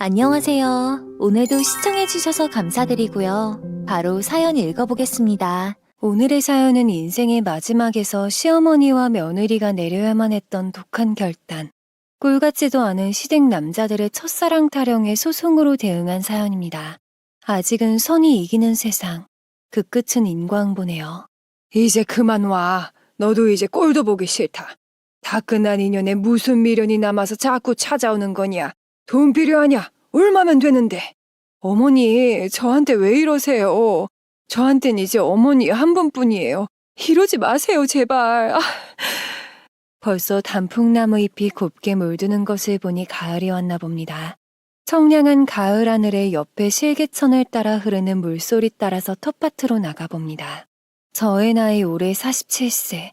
안녕하세요. 오늘도 시청해주셔서 감사드리고요. 바로 사연 읽어보겠습니다. 오늘의 사연은 인생의 마지막에서 시어머니와 며느리가 내려야만 했던 독한 결단. 꿀같지도 않은 시댁 남자들의 첫사랑 타령에 소송으로 대응한 사연입니다. 아직은 선이 이기는 세상. 그 끝은 인과응보네요. 이제 그만 와. 너도 이제 꼴도 보기 싫다. 다 끝난 인연에 무슨 미련이 남아서 자꾸 찾아오는 거냐? 돈 필요하냐? 얼마면 되는데? 어머니, 저한테 왜 이러세요? 저한텐 이제 어머니 한 분뿐이에요. 이러지 마세요, 제발. 벌써 단풍나무 잎이 곱게 물드는 것을 보니 가을이 왔나 봅니다. 청량한 가을 하늘에 옆에 실개천을 따라 흐르는 물소리 따라서 텃밭으로 나가봅니다. 저의 나이 올해 47세.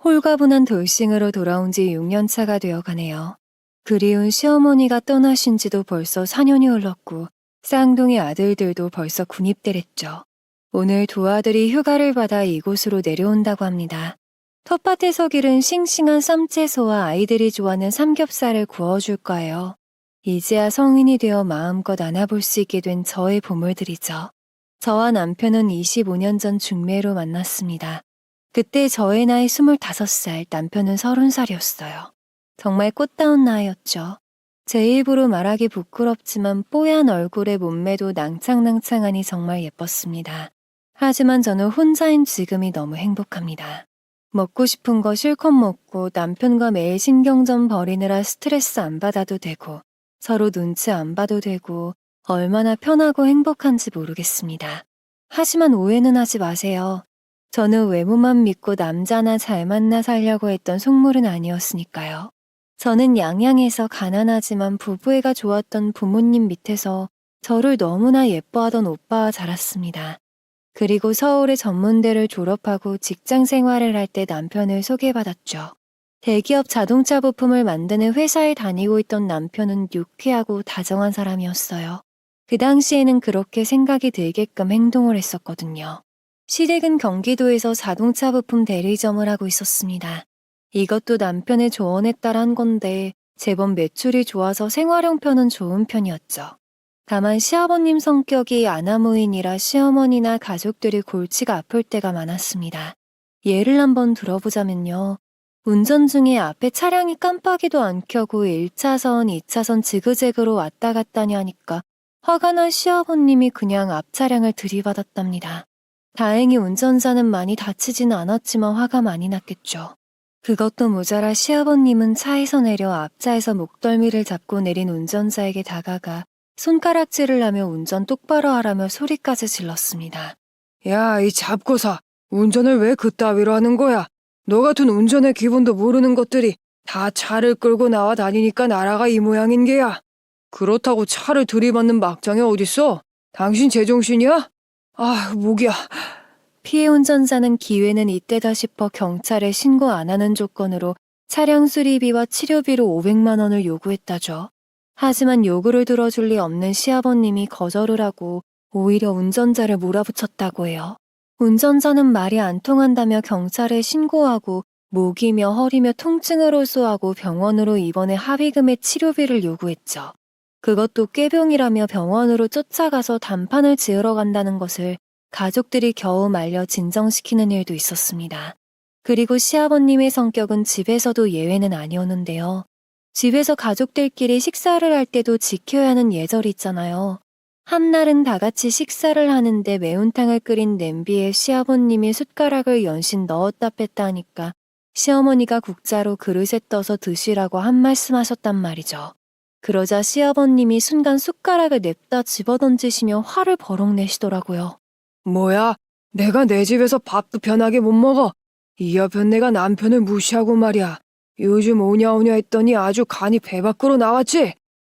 홀가분한 돌싱으로 돌아온 지 6년 차가 되어가네요. 그리운 시어머니가 떠나신 지도 벌써 4년이 흘렀고 쌍둥이 아들들도 벌써 군입대랬죠. 오늘 두 아들이 휴가를 받아 이곳으로 내려온다고 합니다. 텃밭에서 기른 싱싱한 쌈채소와 아이들이 좋아하는 삼겹살을 구워줄 거예요. 이제야 성인이 되어 마음껏 안아볼 수 있게 된 저의 보물들이죠. 저와 남편은 25년 전 중매로 만났습니다. 그때 저의 나이 25살, 남편은 30살이었어요. 정말 꽃다운 나이였죠. 제 입으로 말하기 부끄럽지만 뽀얀 얼굴에 몸매도 낭창낭창하니 정말 예뻤습니다. 하지만 저는 혼자인 지금이 너무 행복합니다. 먹고 싶은 거 실컷 먹고 남편과 매일 신경전 벌이느라 스트레스 안 받아도 되고 서로 눈치 안 봐도 되고 얼마나 편하고 행복한지 모르겠습니다. 하지만 오해는 하지 마세요. 저는 외모만 믿고 남자나 잘 만나 살려고 했던 속물은 아니었으니까요. 저는 양양에서 가난하지만 부부애가 좋았던 부모님 밑에서 저를 너무나 예뻐하던 오빠와 자랐습니다. 그리고 서울의 전문대를 졸업하고 직장 생활을 할 때 남편을 소개받았죠. 대기업 자동차 부품을 만드는 회사에 다니고 있던 남편은 유쾌하고 다정한 사람이었어요. 그 당시에는 그렇게 생각이 들게끔 행동을 했었거든요. 시댁은 경기도에서 자동차 부품 대리점을 하고 있었습니다. 이것도 남편의 조언에 따라 한 건데 제법 매출이 좋아서 생활형편은 좋은 편이었죠. 다만 시아버님 성격이 아나무인이라 시어머니나 가족들이 골치가 아플 때가 많았습니다. 예를 한번 들어보자면요. 운전 중에 앞에 차량이 깜빡이도 안 켜고 1차선, 2차선 지그재그로 왔다 갔다니 하니까 화가 난 시아버님이 그냥 앞 차량을 들이받았답니다. 다행히 운전자는 많이 다치지는 않았지만 화가 많이 났겠죠. 그것도 모자라 시아버님은 차에서 내려 앞차에서 목덜미를 잡고 내린 운전자에게 다가가 손가락질을 하며 운전 똑바로 하라며 소리까지 질렀습니다. 야, 이 잡고사. 운전을 왜 그따위로 하는 거야? 너 같은 운전의 기본도 모르는 것들이 다 차를 끌고 나와 다니니까 나라가 이 모양인 게야. 그렇다고 차를 들이받는 막장이 어딨어? 당신 제정신이야? 아, 목이야. 피해 운전자는 기회는 이때다 싶어 경찰에 신고 안 하는 조건으로 차량 수리비와 치료비로 500만 원을 요구했다죠. 하지만 요구를 들어줄 리 없는 시아버님이 거절을 하고 오히려 운전자를 몰아붙였다고 해요. 운전자는 말이 안 통한다며 경찰에 신고하고 목이며 허리며 통증을 호소하고 병원으로 입원해 합의금의 치료비를 요구했죠. 그것도 꾀병이라며 병원으로 쫓아가서 단판을 지으러 간다는 것을 가족들이 겨우 말려 진정시키는 일도 있었습니다. 그리고 시아버님의 성격은 집에서도 예외는 아니었는데요. 집에서 가족들끼리 식사를 할 때도 지켜야 하는 예절이 있잖아요. 한날은 다 같이 식사를 하는데 매운탕을 끓인 냄비에 시아버님이 숟가락을 연신 넣었다 뺐다 하니까 시어머니가 국자로 그릇에 떠서 드시라고 한 말씀 하셨단 말이죠. 그러자 시아버님이 순간 숟가락을 냅다 집어던지시며 화를 버럭 내시더라고요. 뭐야? 내가 내 집에서 밥도 편하게 못 먹어. 이 여편 내가 남편을 무시하고 말이야. 요즘 오냐오냐 했더니 아주 간이 배 밖으로 나왔지?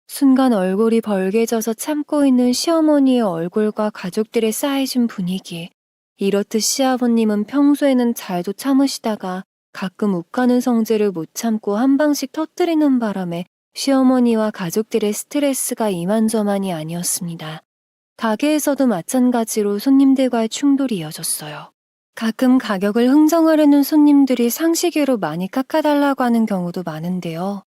순간 얼굴이 벌개져서 참고 있는 시어머니의 얼굴과 가족들의 쌓여진 분위기. 이렇듯 시아버님은 평소에는 잘도 참으시다가 가끔 욱하는 성질을 못 참고 한 방씩 터뜨리는 바람에 시어머니와 가족들의 스트레스가 이만저만이 아니었습니다. 가게에서도 마찬가지로 손님들과의 충돌이 이어졌어요. 가끔 가격을 흥정하려는 손님들이 상시계로 많이 깎아달라고 하는 경우도 많은데요.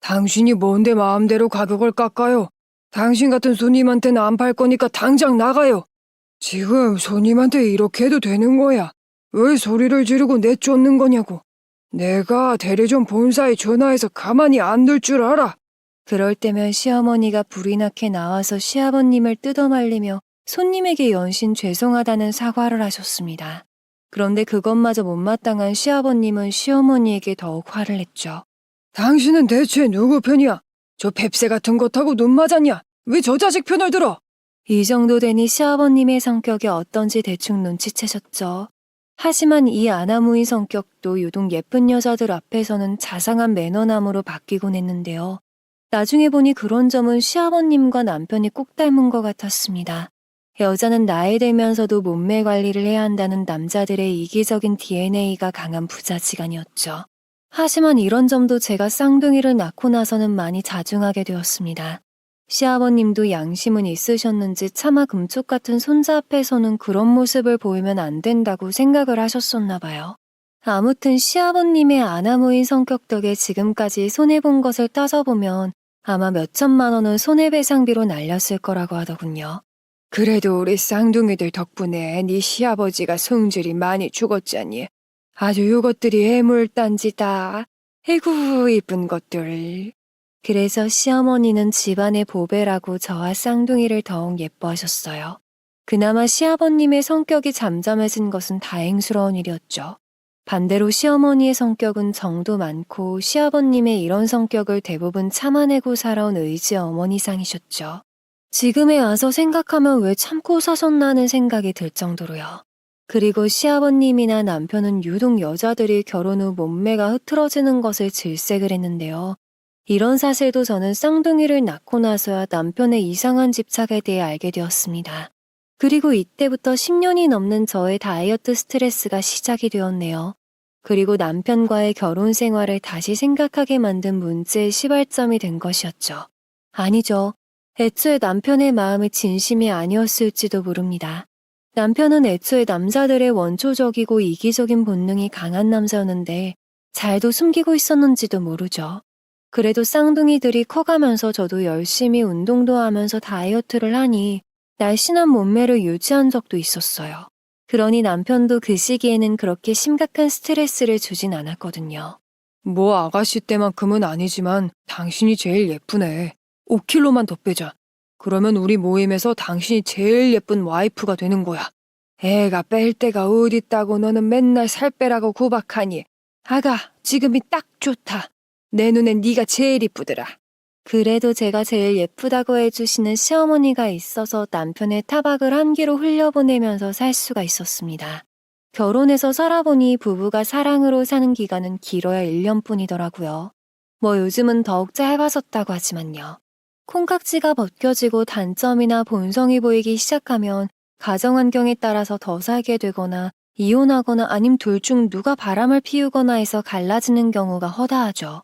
당신이 뭔데 마음대로 가격을 깎아요? 당신 같은 손님한테는 안 팔 거니까 당장 나가요. 지금 손님한테 이렇게 해도 되는 거야. 왜 소리를 지르고 내쫓는 거냐고. 내가 대리점 본사에 전화해서 가만히 안 둘 줄 알아. 그럴 때면 시어머니가 불이 나게 나와서 시아버님을 뜯어말리며 손님에게 연신 죄송하다는 사과를 하셨습니다. 그런데 그것마저 못마땅한 시아버님은 시어머니에게 더욱 화를 냈죠. 당신은 대체 누구 편이야? 저 뱁새 같은 것 하고 눈 맞았냐? 왜 저 자식 편을 들어? 이 정도 되니 시아버님의 성격이 어떤지 대충 눈치채셨죠. 하지만 이 아나무인 성격도 유독 예쁜 여자들 앞에서는 자상한 매너남으로 바뀌곤 했는데요. 나중에 보니 그런 점은 시아버님과 남편이 꼭 닮은 것 같았습니다. 여자는 나이 들면서도 몸매 관리를 해야 한다는 남자들의 이기적인 DNA가 강한 부자지간이었죠. 하지만 이런 점도 제가 쌍둥이를 낳고 나서는 많이 자중하게 되었습니다. 시아버님도 양심은 있으셨는지 차마 금쪽 같은 손자 앞에서는 그런 모습을 보이면 안 된다고 생각을 하셨었나 봐요. 아무튼 시아버님의 아나무인 성격 덕에 지금까지 손해본 것을 따져보면 아마 몇천만 원은 손해배상비로 날렸을 거라고 하더군요. 그래도 우리 쌍둥이들 덕분에 네 시아버지가 성질이 많이 죽었잖니. 아주 요것들이 애물단지다. 아이고 이쁜 것들. 그래서 시어머니는 집안의 보배라고 저와 쌍둥이를 더욱 예뻐하셨어요. 그나마 시아버님의 성격이 잠잠해진 것은 다행스러운 일이었죠. 반대로 시어머니의 성격은 정도 많고 시아버님의 이런 성격을 대부분 참아내고 살아온 의지 어머니상이셨죠. 지금에 와서 생각하면 왜 참고 사셨나 하는 생각이 들 정도로요. 그리고 시아버님이나 남편은 유독 여자들이 결혼 후 몸매가 흐트러지는 것을 질색을 했는데요. 이런 사실도 저는 쌍둥이를 낳고 나서야 남편의 이상한 집착에 대해 알게 되었습니다. 그리고 이때부터 10년이 넘는 저의 다이어트 스트레스가 시작이 되었네요. 그리고 남편과의 결혼 생활을 다시 생각하게 만든 문제의 시발점이 된 것이었죠. 아니죠. 애초에 남편의 마음이 진심이 아니었을지도 모릅니다. 남편은 애초에 남자들의 원초적이고 이기적인 본능이 강한 남자였는데 잘도 숨기고 있었는지도 모르죠. 그래도 쌍둥이들이 커가면서 저도 열심히 운동도 하면서 다이어트를 하니 날씬한 몸매를 유지한 적도 있었어요. 그러니 남편도 그 시기에는 그렇게 심각한 스트레스를 주진 않았거든요. 뭐 아가씨 때만큼은 아니지만 당신이 제일 예쁘네. 5kg만 더 빼자. 그러면 우리 모임에서 당신이 제일 예쁜 와이프가 되는 거야. 애가 뺄 데가 어딨다고 너는 맨날 살 빼라고 구박하니. 아가, 지금이 딱 좋다. 내 눈엔 네가 제일 이쁘더라. 그래도 제가 제일 예쁘다고 해주시는 시어머니가 있어서 남편의 타박을 한 귀로 흘려보내면서 살 수가 있었습니다. 결혼해서 살아보니 부부가 사랑으로 사는 기간은 길어야 1년뿐이더라고요. 뭐 요즘은 더욱 짧아졌다고 하지만요. 콩깍지가 벗겨지고 단점이나 본성이 보이기 시작하면 가정환경에 따라서 더 살게 되거나 이혼하거나 아님 둘 중 누가 바람을 피우거나 해서 갈라지는 경우가 허다하죠.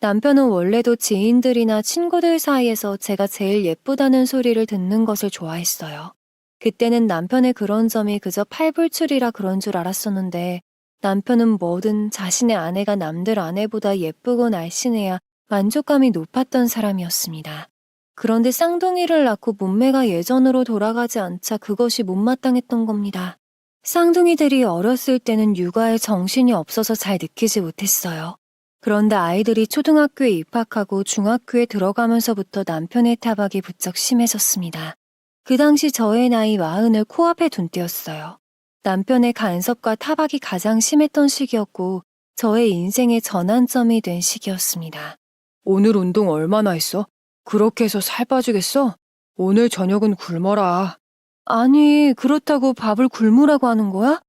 남편은 원래도 지인들이나 친구들 사이에서 제가 제일 예쁘다는 소리를 듣는 것을 좋아했어요. 그때는 남편의 그런 점이 그저 팔불출이라 그런 줄 알았었는데 남편은 뭐든 자신의 아내가 남들 아내보다 예쁘고 날씬해야 만족감이 높았던 사람이었습니다. 그런데 쌍둥이를 낳고 몸매가 예전으로 돌아가지 않자 그것이 못마땅했던 겁니다. 쌍둥이들이 어렸을 때는 육아에 정신이 없어서 잘 느끼지 못했어요. 그런데 아이들이 초등학교에 입학하고 중학교에 들어가면서부터 남편의 타박이 부쩍 심해졌습니다. 그 당시 저의 나이 40을 코앞에 둔 때였어요. 남편의 간섭과 타박이 가장 심했던 시기였고 저의 인생의 전환점이 된 시기였습니다. 오늘 운동 얼마나 했어? 그렇게 해서 살 빠지겠어? 오늘 저녁은 굶어라. 아니, 그렇다고 밥을 굶으라고 하는 거야?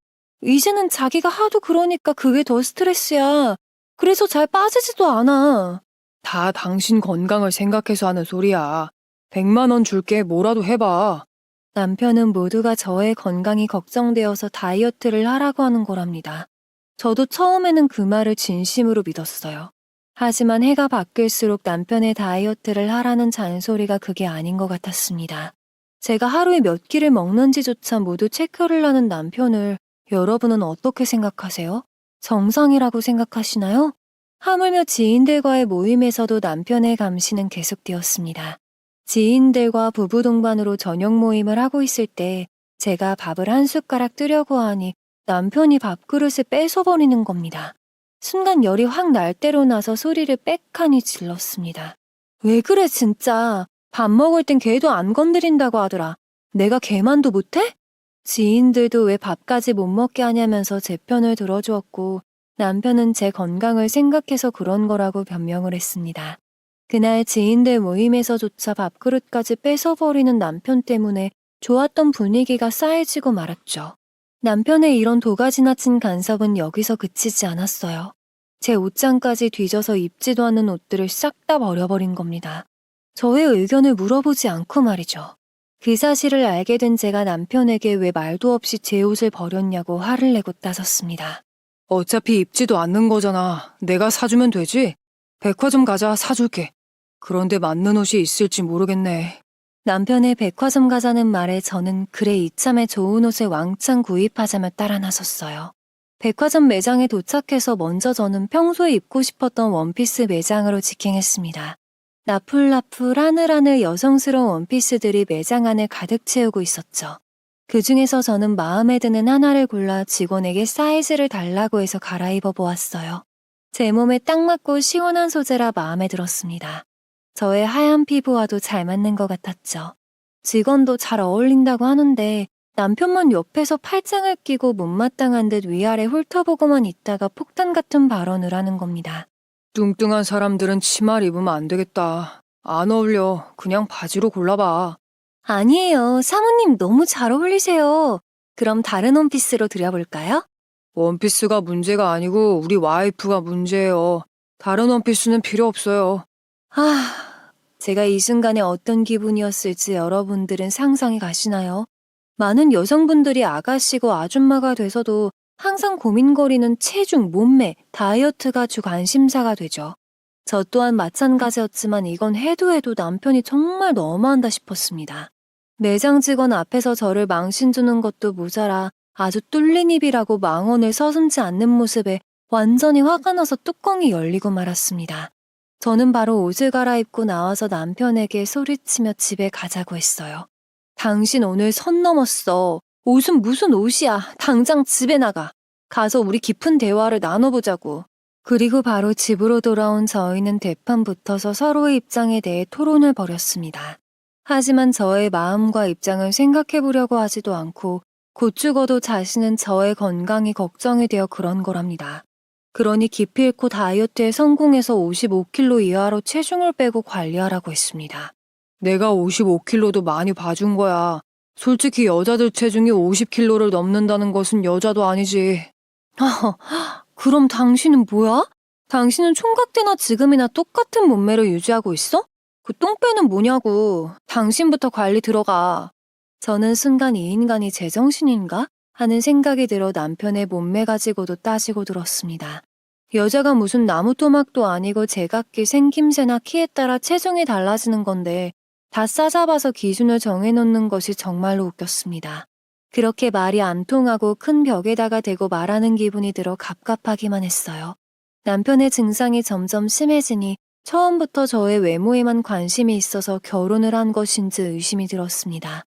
이제는 자기가 하도 그러니까 그게 더 스트레스야. 그래서 잘 빠지지도 않아. 다 당신 건강을 생각해서 하는 소리야. 100만 원 줄게 뭐라도 해봐. 남편은 모두가 저의 건강이 걱정되어서 다이어트를 하라고 하는 거랍니다. 저도 처음에는 그 말을 진심으로 믿었어요. 하지만 해가 바뀔수록 남편의 다이어트를 하라는 잔소리가 그게 아닌 것 같았습니다. 제가 하루에 몇 끼를 먹는지조차 모두 체크를 하는 남편을 여러분은 어떻게 생각하세요? 정상이라고 생각하시나요? 하물며 지인들과의 모임에서도 남편의 감시는 계속되었습니다. 지인들과 부부 동반으로 저녁 모임을 하고 있을 때 제가 밥을 한 숟가락 뜨려고 하니 남편이 밥그릇을 뺏어버리는 겁니다. 순간 열이 확 날 대로 나서 소리를 빽하니 질렀습니다. 왜 그래 진짜. 밥 먹을 땐 걔도 안 건드린다고 하더라. 내가 걔만도 못해? 지인들도 왜 밥까지 못 먹게 하냐면서 제 편을 들어주었고 남편은 제 건강을 생각해서 그런 거라고 변명을 했습니다. 그날 지인들 모임에서조차 밥그릇까지 뺏어버리는 남편 때문에 좋았던 분위기가 싸해지고 말았죠. 남편의 이런 도가 지나친 간섭은 여기서 그치지 않았어요. 제 옷장까지 뒤져서 입지도 않는 옷들을 싹 다 버려버린 겁니다. 저의 의견을 물어보지 않고 말이죠. 그 사실을 알게 된 제가 남편에게 왜 말도 없이 제 옷을 버렸냐고 화를 내고 따졌습니다. 어차피 입지도 않는 거잖아. 내가 사주면 되지? 백화점 가자, 사줄게. 그런데 맞는 옷이 있을지 모르겠네. 남편의 백화점 가자는 말에 저는 그래 이참에 좋은 옷을 왕창 구입하자며 따라 나섰어요. 백화점 매장에 도착해서 먼저 저는 평소에 입고 싶었던 원피스 매장으로 직행했습니다. 나풀나풀 하늘하늘 여성스러운 원피스들이 매장 안을 가득 채우고 있었죠. 그 중에서 저는 마음에 드는 하나를 골라 직원에게 사이즈를 달라고 해서 갈아입어 보았어요. 제 몸에 딱 맞고 시원한 소재라 마음에 들었습니다. 저의 하얀 피부와도 잘 맞는 것 같았죠. 직원도 잘 어울린다고 하는데 남편만 옆에서 팔짱을 끼고 못마땅한 듯 위아래 훑어보고만 있다가 폭탄 같은 발언을 하는 겁니다. 뚱뚱한 사람들은 치마를 입으면 안 되겠다. 안 어울려. 그냥 바지로 골라봐. 아니에요. 사모님 너무 잘 어울리세요. 그럼 다른 원피스로 드려볼까요? 원피스가 문제가 아니고 우리 와이프가 문제예요. 다른 원피스는 필요 없어요. 제가 이 순간에 어떤 기분이었을지 여러분들은 상상이 가시나요? 많은 여성분들이 아가씨고 아줌마가 돼서도 항상 고민거리는 체중, 몸매, 다이어트가 주 관심사가 되죠. 저 또한 마찬가지였지만 이건 해도 해도 남편이 정말 너무한다 싶었습니다. 매장 직원 앞에서 저를 망신 주는 것도 모자라 아주 뚫린 입이라고 망언을 서슴지 않는 모습에 완전히 화가 나서 뚜껑이 열리고 말았습니다. 저는 바로 옷을 갈아입고 나와서 남편에게 소리치며 집에 가자고 했어요. 당신 오늘 선 넘었어. 옷은 무슨 옷이야. 당장 집에 나가. 가서 우리 깊은 대화를 나눠보자고. 그리고 바로 집으로 돌아온 저희는 대판 붙어서 서로의 입장에 대해 토론을 벌였습니다. 하지만 저의 마음과 입장을 생각해보려고 하지도 않고 곧 죽어도 자신은 저의 건강이 걱정이 되어 그런 거랍니다. 그러니 기필코 다이어트에 성공해서 55kg 이하로 체중을 빼고 관리하라고 했습니다. 내가 55kg도 많이 봐준 거야. 솔직히 여자들 체중이 50kg를 넘는다는 것은 여자도 아니지. 그럼 당신은 뭐야? 당신은 총각 때나 지금이나 똑같은 몸매를 유지하고 있어? 그 똥배는 뭐냐고. 당신부터 관리 들어가. 저는 순간 이 인간이 제정신인가? 하는 생각이 들어 남편의 몸매 가지고도 따지고 들었습니다. 여자가 무슨 나무토막도 아니고 제각기 생김새나 키에 따라 체중이 달라지는 건데 다 싸잡아서 기준을 정해놓는 것이 정말로 웃겼습니다. 그렇게 말이 안 통하고 큰 벽에다가 대고 말하는 기분이 들어 갑갑하기만 했어요. 남편의 증상이 점점 심해지니 처음부터 저의 외모에만 관심이 있어서 결혼을 한 것인지 의심이 들었습니다.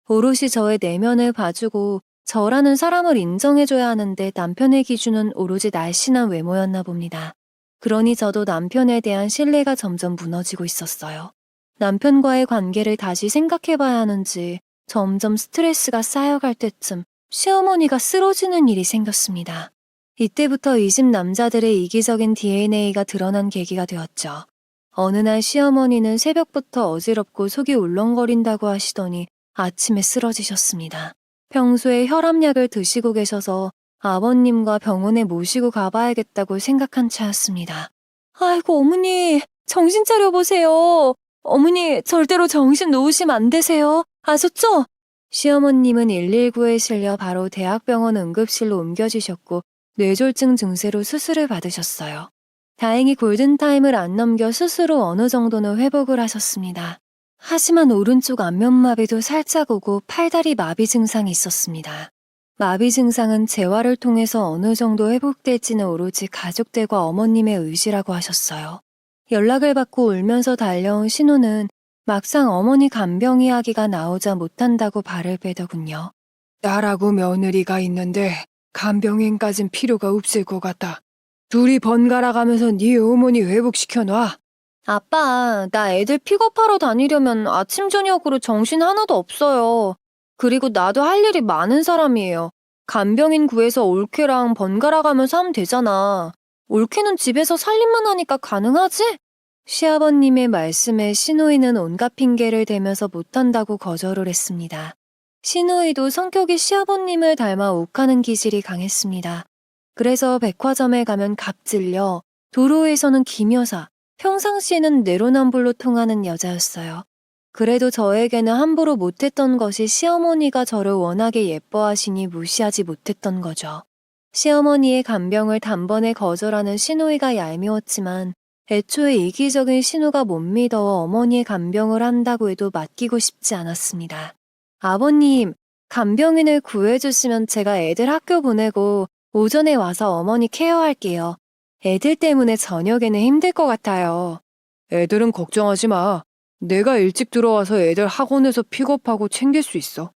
오롯이 저의 내면을 봐주고 저라는 사람을 인정해줘야 하는데 남편의 기준은 오로지 날씬한 외모였나 봅니다. 그러니 저도 남편에 대한 신뢰가 점점 무너지고 있었어요. 남편과의 관계를 다시 생각해봐야 하는지 점점 스트레스가 쌓여갈 때쯤 시어머니가 쓰러지는 일이 생겼습니다. 이때부터 이 집 남자들의 이기적인 DNA가 드러난 계기가 되었죠. 어느 날 시어머니는 새벽부터 어지럽고 속이 울렁거린다고 하시더니 아침에 쓰러지셨습니다. 평소에 혈압약을 드시고 계셔서 아버님과 병원에 모시고 가봐야겠다고 생각한 차였습니다. 아이고 어머니 정신 차려보세요. 어머니 절대로 정신 놓으시면 안 되세요. 아셨죠? 시어머님은 119에 실려 바로 대학병원 응급실로 옮겨지셨고 뇌졸중 증세로 수술을 받으셨어요. 다행히 골든타임을 안 넘겨 스스로 어느 정도는 회복을 하셨습니다. 하지만 오른쪽 안면마비도 살짝 오고 팔다리 마비 증상이 있었습니다. 마비 증상은 재활을 통해서 어느 정도 회복될지는 오로지 가족들과 어머님의 의지라고 하셨어요. 연락을 받고 울면서 달려온 신호는 막상 어머니 간병 이야기가 나오자 못한다고 발을 빼더군요. 딸하고 며느리가 있는데 간병인까진 필요가 없을 것 같다. 둘이 번갈아 가면서 네 어머니 회복시켜놔. 아빠, 나 애들 픽업하러 다니려면 아침 저녁으로 정신 하나도 없어요. 그리고 나도 할 일이 많은 사람이에요. 간병인 구해서 올케랑 번갈아 가면서 하면 되잖아. 올케는 집에서 살림만 하니까 가능하지? 시아버님의 말씀에 신우이는 온갖 핑계를 대면서 못한다고 거절을 했습니다. 신우이도 성격이 시아버님을 닮아 욱하는 기질이 강했습니다. 그래서 백화점에 가면 갑질려, 도로에서는 기묘사, 평상시에는 내로남불로 통하는 여자였어요. 그래도 저에게는 함부로 못했던 것이 시어머니가 저를 워낙에 예뻐하시니 무시하지 못했던 거죠. 시어머니의 간병을 단번에 거절하는 신우이가 얄미웠지만 애초에 이기적인 신우가 못 믿어 어머니의 간병을 한다고 해도 맡기고 싶지 않았습니다. 아버님, 간병인을 구해주시면 제가 애들 학교 보내고 오전에 와서 어머니 케어할게요. 애들 때문에 저녁에는 힘들 것 같아요. 애들은 걱정하지 마. 내가 일찍 들어와서 애들 학원에서 픽업하고 챙길 수 있어.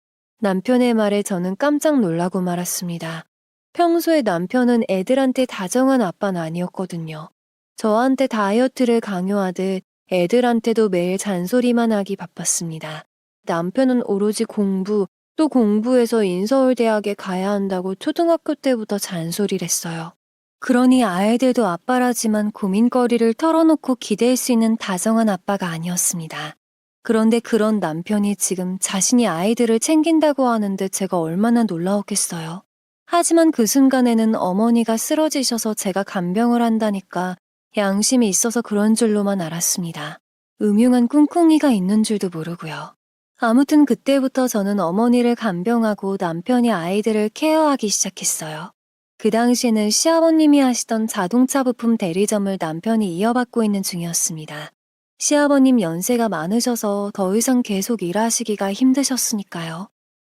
남편의 말에 저는 깜짝 놀라고 말았습니다. 평소에 남편은 애들한테 다정한 아빠는 아니었거든요. 저한테 다이어트를 강요하듯 애들한테도 매일 잔소리만 하기 바빴습니다. 남편은 오로지 공부, 또 공부해서 인서울대학에 가야 한다고 초등학교 때부터 잔소리를 했어요. 그러니 아이들도 아빠라지만 고민거리를 털어놓고 기댈 수 있는 다정한 아빠가 아니었습니다. 그런데 그런 남편이 지금 자신이 아이들을 챙긴다고 하는데 제가 얼마나 놀라웠겠어요. 하지만 그 순간에는 어머니가 쓰러지셔서 제가 간병을 한다니까 양심이 있어서 그런 줄로만 알았습니다. 음흉한 꿍꿍이가 있는 줄도 모르고요. 아무튼 그때부터 저는 어머니를 간병하고 남편이 아이들을 케어하기 시작했어요. 그 당시에는 시아버님이 하시던 자동차 부품 대리점을 남편이 이어받고 있는 중이었습니다. 시아버님 연세가 많으셔서 더 이상 계속 일하시기가 힘드셨으니까요.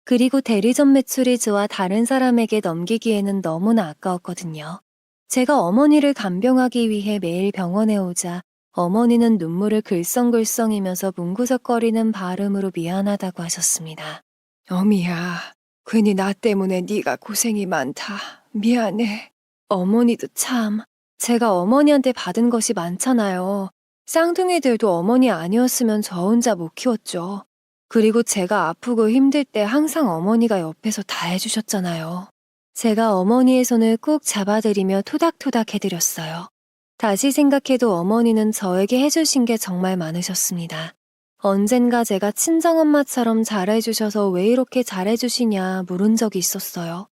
그리고 대리점 매출이 저와 다른 사람에게 넘기기에는 너무나 아까웠거든요. 제가 어머니를 간병하기 위해 매일 병원에 오자 어머니는 눈물을 글썽글썽이면서 뭉구석거리는 발음으로 미안하다고 하셨습니다. 어미야, 괜히 나 때문에 네가 고생이 많다. 미안해. 어머니도 참, 제가 어머니한테 받은 것이 많잖아요. 쌍둥이들도 어머니 아니었으면 저 혼자 못 키웠죠. 그리고 제가 아프고 힘들 때 항상 어머니가 옆에서 다 해주셨잖아요. 제가 어머니의 손을 꾹 잡아드리며 토닥토닥 해드렸어요. 다시 생각해도 어머니는 저에게 해주신 게 정말 많으셨습니다. 언젠가 제가 친정엄마처럼 잘해주셔서 왜 이렇게 잘해주시냐 물은 적이 있었어요.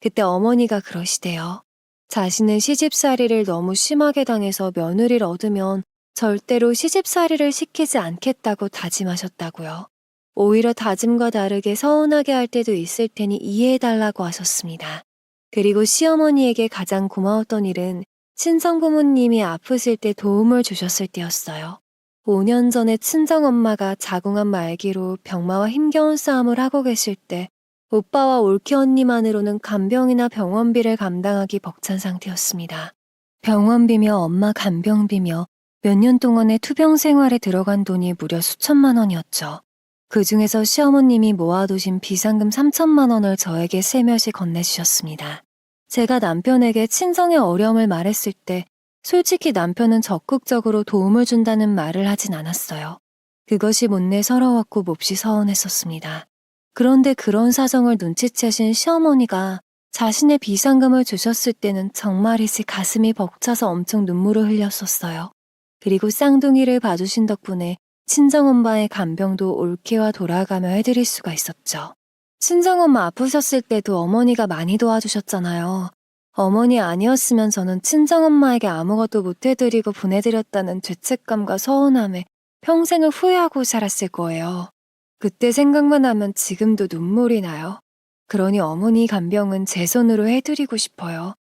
그때 어머니가 그러시대요. 자신은 시집살이를 너무 심하게 당해서 며느리를 얻으면 절대로 시집살이를 시키지 않겠다고 다짐하셨다고요. 오히려 다짐과 다르게 서운하게 할 때도 있을 테니 이해해달라고 하셨습니다. 그리고 시어머니에게 가장 고마웠던 일은 친정부모님이 아프실 때 도움을 주셨을 때였어요. 5년 전에 친정엄마가 자궁암 말기로 병마와 힘겨운 싸움을 하고 계실 때 오빠와 올케 언니만으로는 간병이나 병원비를 감당하기 벅찬 상태였습니다. 병원비며 엄마 간병비며 몇 년 동안의 투병 생활에 들어간 돈이 무려 수천만 원이었죠. 그 중에서 시어머님이 모아두신 비상금 3천만 원을 저에게 세며시 건네주셨습니다. 제가 남편에게 친정의 어려움을 말했을 때 솔직히 남편은 적극적으로 도움을 준다는 말을 하진 않았어요. 그것이 못내 서러웠고 몹시 서운했었습니다. 그런데 그런 사정을 눈치채신 시어머니가 자신의 비상금을 주셨을 때는 정말이지 가슴이 벅차서 엄청 눈물을 흘렸었어요. 그리고 쌍둥이를 봐주신 덕분에 친정엄마의 간병도 올케와 돌아가며 해드릴 수가 있었죠. 친정엄마 아프셨을 때도 어머니가 많이 도와주셨잖아요. 어머니 아니었으면 저는 친정엄마에게 아무것도 못해드리고 보내드렸다는 죄책감과 서운함에 평생을 후회하고 살았을 거예요. 그때 생각만 하면 지금도 눈물이 나요. 그러니 어머니 간병은 제 손으로 해드리고 싶어요.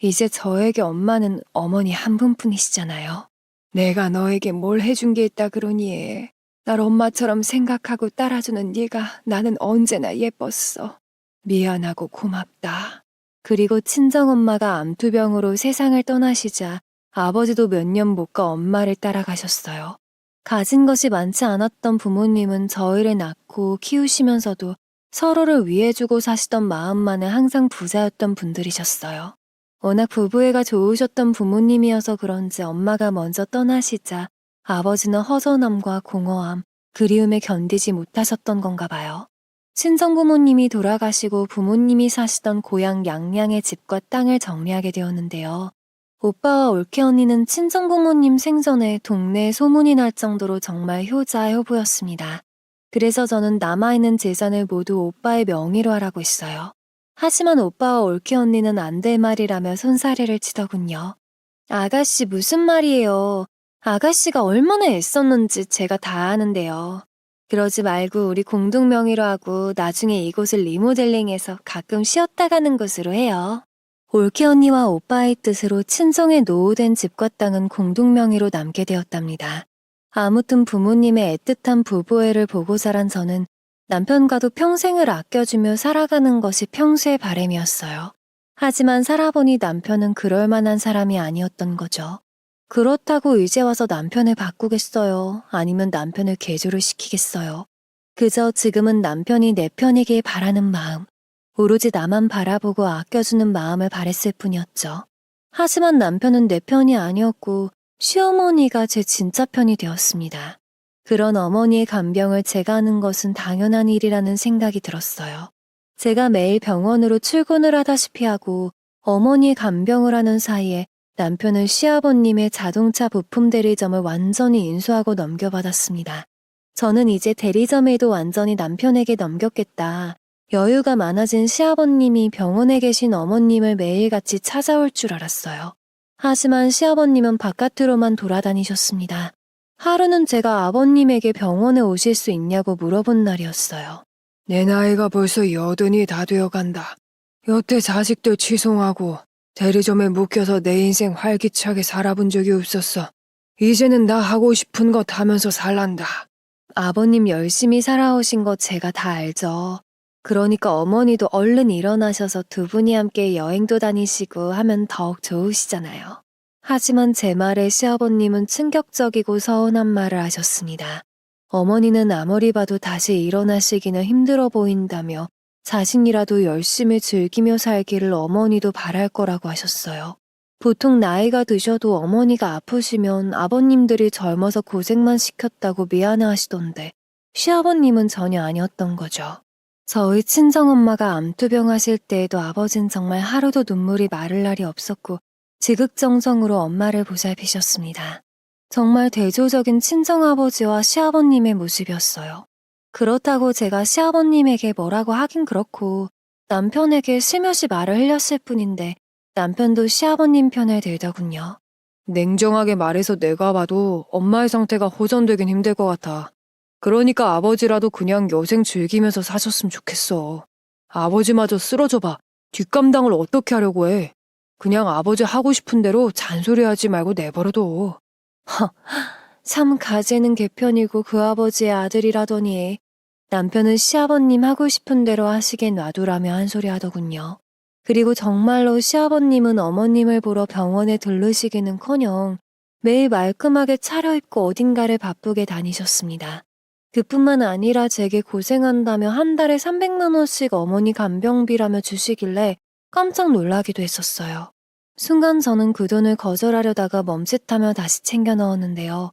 이제 저에게 엄마는 어머니 한 분뿐이시잖아요. 내가 너에게 뭘 해준 게 있다 그러니 날 엄마처럼 생각하고 따라주는 네가 나는 언제나 예뻤어. 미안하고 고맙다. 그리고 친정엄마가 암투병으로 세상을 떠나시자 아버지도 몇 년 못 가 엄마를 따라가셨어요. 가진 것이 많지 않았던 부모님은 저희를 낳고 키우시면서도 서로를 위해주고 사시던 마음만은 항상 부자였던 분들이셨어요. 워낙 부부애가 좋으셨던 부모님이어서 그런지 엄마가 먼저 떠나시자 아버지는 허전함과 공허함, 그리움에 견디지 못하셨던 건가 봐요. 친정부모님이 돌아가시고 부모님이 사시던 고향 양양의 집과 땅을 정리하게 되었는데요. 오빠와 올케 언니는 친정부모님 생전에 동네에 소문이 날 정도로 정말 효자 효부였습니다. 그래서 저는 남아있는 재산을 모두 오빠의 명의로 하라고 했어요. 하지만 오빠와 올케 언니는 안 될 말이라며 손사래를 치더군요. 아가씨 무슨 말이에요. 아가씨가 얼마나 애썼는지 제가 다 아는데요. 그러지 말고 우리 공동 명의로 하고 나중에 이곳을 리모델링해서 가끔 쉬었다 가는 곳으로 해요. 올케 언니와 오빠의 뜻으로 친정에 노후된 집과 땅은 공동 명의로 남게 되었답니다. 아무튼 부모님의 애틋한 부부애를 보고 자란 저는 남편과도 평생을 아껴주며 살아가는 것이 평소의 바람이었어요. 하지만 살아보니 남편은 그럴 만한 사람이 아니었던 거죠. 그렇다고 이제 와서 남편을 바꾸겠어요? 아니면 남편을 개조를 시키겠어요? 그저 지금은 남편이 내 편이길 바라는 마음, 오로지 나만 바라보고 아껴주는 마음을 바랬을 뿐이었죠. 하지만 남편은 내 편이 아니었고 시어머니가 제 진짜 편이 되었습니다. 그런 어머니의 간병을 제가 하는 것은 당연한 일이라는 생각이 들었어요. 제가 매일 병원으로 출근을 하다시피 하고 어머니의 간병을 하는 사이에 남편은 시아버님의 자동차 부품 대리점을 완전히 인수하고 넘겨받았습니다. 저는 이제 대리점에도 완전히 남편에게 넘겼겠다. 여유가 많아진 시아버님이 병원에 계신 어머님을 매일같이 찾아올 줄 알았어요. 하지만 시아버님은 바깥으로만 돌아다니셨습니다. 하루는 제가 아버님에게 병원에 오실 수 있냐고 물어본 날이었어요. 내 나이가 벌써 80이 다 되어간다. 여태 자식들 취송하고 대리점에 묶여서 내 인생 활기차게 살아본 적이 없었어. 이제는 나 하고 싶은 것 하면서 살란다. 아버님 열심히 살아오신 거 제가 다 알죠. 그러니까 어머니도 얼른 일어나셔서 두 분이 함께 여행도 다니시고 하면 더욱 좋으시잖아요. 하지만 제 말에 시아버님은 충격적이고 서운한 말을 하셨습니다. 어머니는 아무리 봐도 다시 일어나시기는 힘들어 보인다며 자신이라도 열심히 즐기며 살기를 어머니도 바랄 거라고 하셨어요. 보통 나이가 드셔도 어머니가 아프시면 아버님들이 젊어서 고생만 시켰다고 미안해하시던데 시아버님은 전혀 아니었던 거죠. 저희 친정엄마가 암투병 하실 때에도 아버진 정말 하루도 눈물이 마를 날이 없었고 지극정성으로 엄마를 보살피셨습니다. 정말 대조적인 친정아버지와 시아버님의 모습이었어요. 그렇다고 제가 시아버님에게 뭐라고 하긴 그렇고 남편에게 슬며시 말을 흘렸을 뿐인데 남편도 시아버님 편을 들더군요. 냉정하게 말해서 내가 봐도 엄마의 상태가 호전되긴 힘들 것 같아. 그러니까 아버지라도 그냥 여생 즐기면서 사셨으면 좋겠어. 아버지마저 쓰러져봐. 뒷감당을 어떻게 하려고 해. 그냥 아버지 하고 싶은 대로 잔소리하지 말고 내버려둬. 참 가재는 개편이고 그 아버지의 아들이라더니 남편은 시아버님 하고 싶은 대로 하시게 놔두라며 한 소리 하더군요. 그리고 정말로 시아버님은 어머님을 보러 병원에 들르시기는커녕 매일 말끔하게 차려입고 어딘가를 바쁘게 다니셨습니다. 그뿐만 아니라 제게 고생한다며 한 달에 300만 원씩 어머니 간병비라며 주시길래 깜짝 놀라기도 했었어요. 순간 저는 그 돈을 거절하려다가 멈칫하며 다시 챙겨 넣었는데요.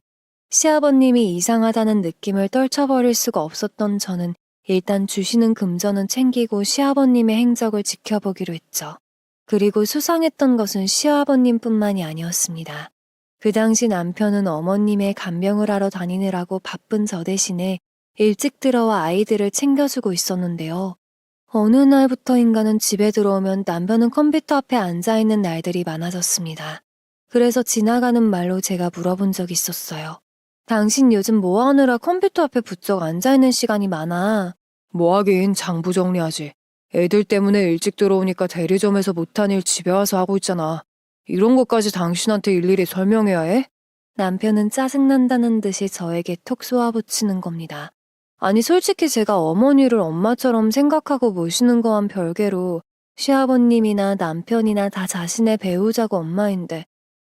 시아버님이 이상하다는 느낌을 떨쳐버릴 수가 없었던 저는 일단 주시는 금전은 챙기고 시아버님의 행적을 지켜보기로 했죠. 그리고 수상했던 것은 시아버님뿐만이 아니었습니다. 그 당시 남편은 어머님의 간병을 하러 다니느라고 바쁜 저 대신에 일찍 들어와 아이들을 챙겨주고 있었는데요. 어느 날부터인가는 집에 들어오면 남편은 컴퓨터 앞에 앉아있는 날들이 많아졌습니다. 그래서 지나가는 말로 제가 물어본 적이 있었어요. 당신 요즘 뭐 하느라 컴퓨터 앞에 부쩍 앉아있는 시간이 많아? 뭐 하긴 장부 정리하지. 애들 때문에 일찍 들어오니까 대리점에서 못한 일 집에 와서 하고 있잖아. 이런 것까지 당신한테 일일이 설명해야 해? 남편은 짜증난다는 듯이 저에게 톡 쏘아붙이는 겁니다. 아니 솔직히 제가 어머니를 엄마처럼 생각하고 모시는 거와는 별개로 시아버님이나 남편이나 다 자신의 배우자고 엄마인데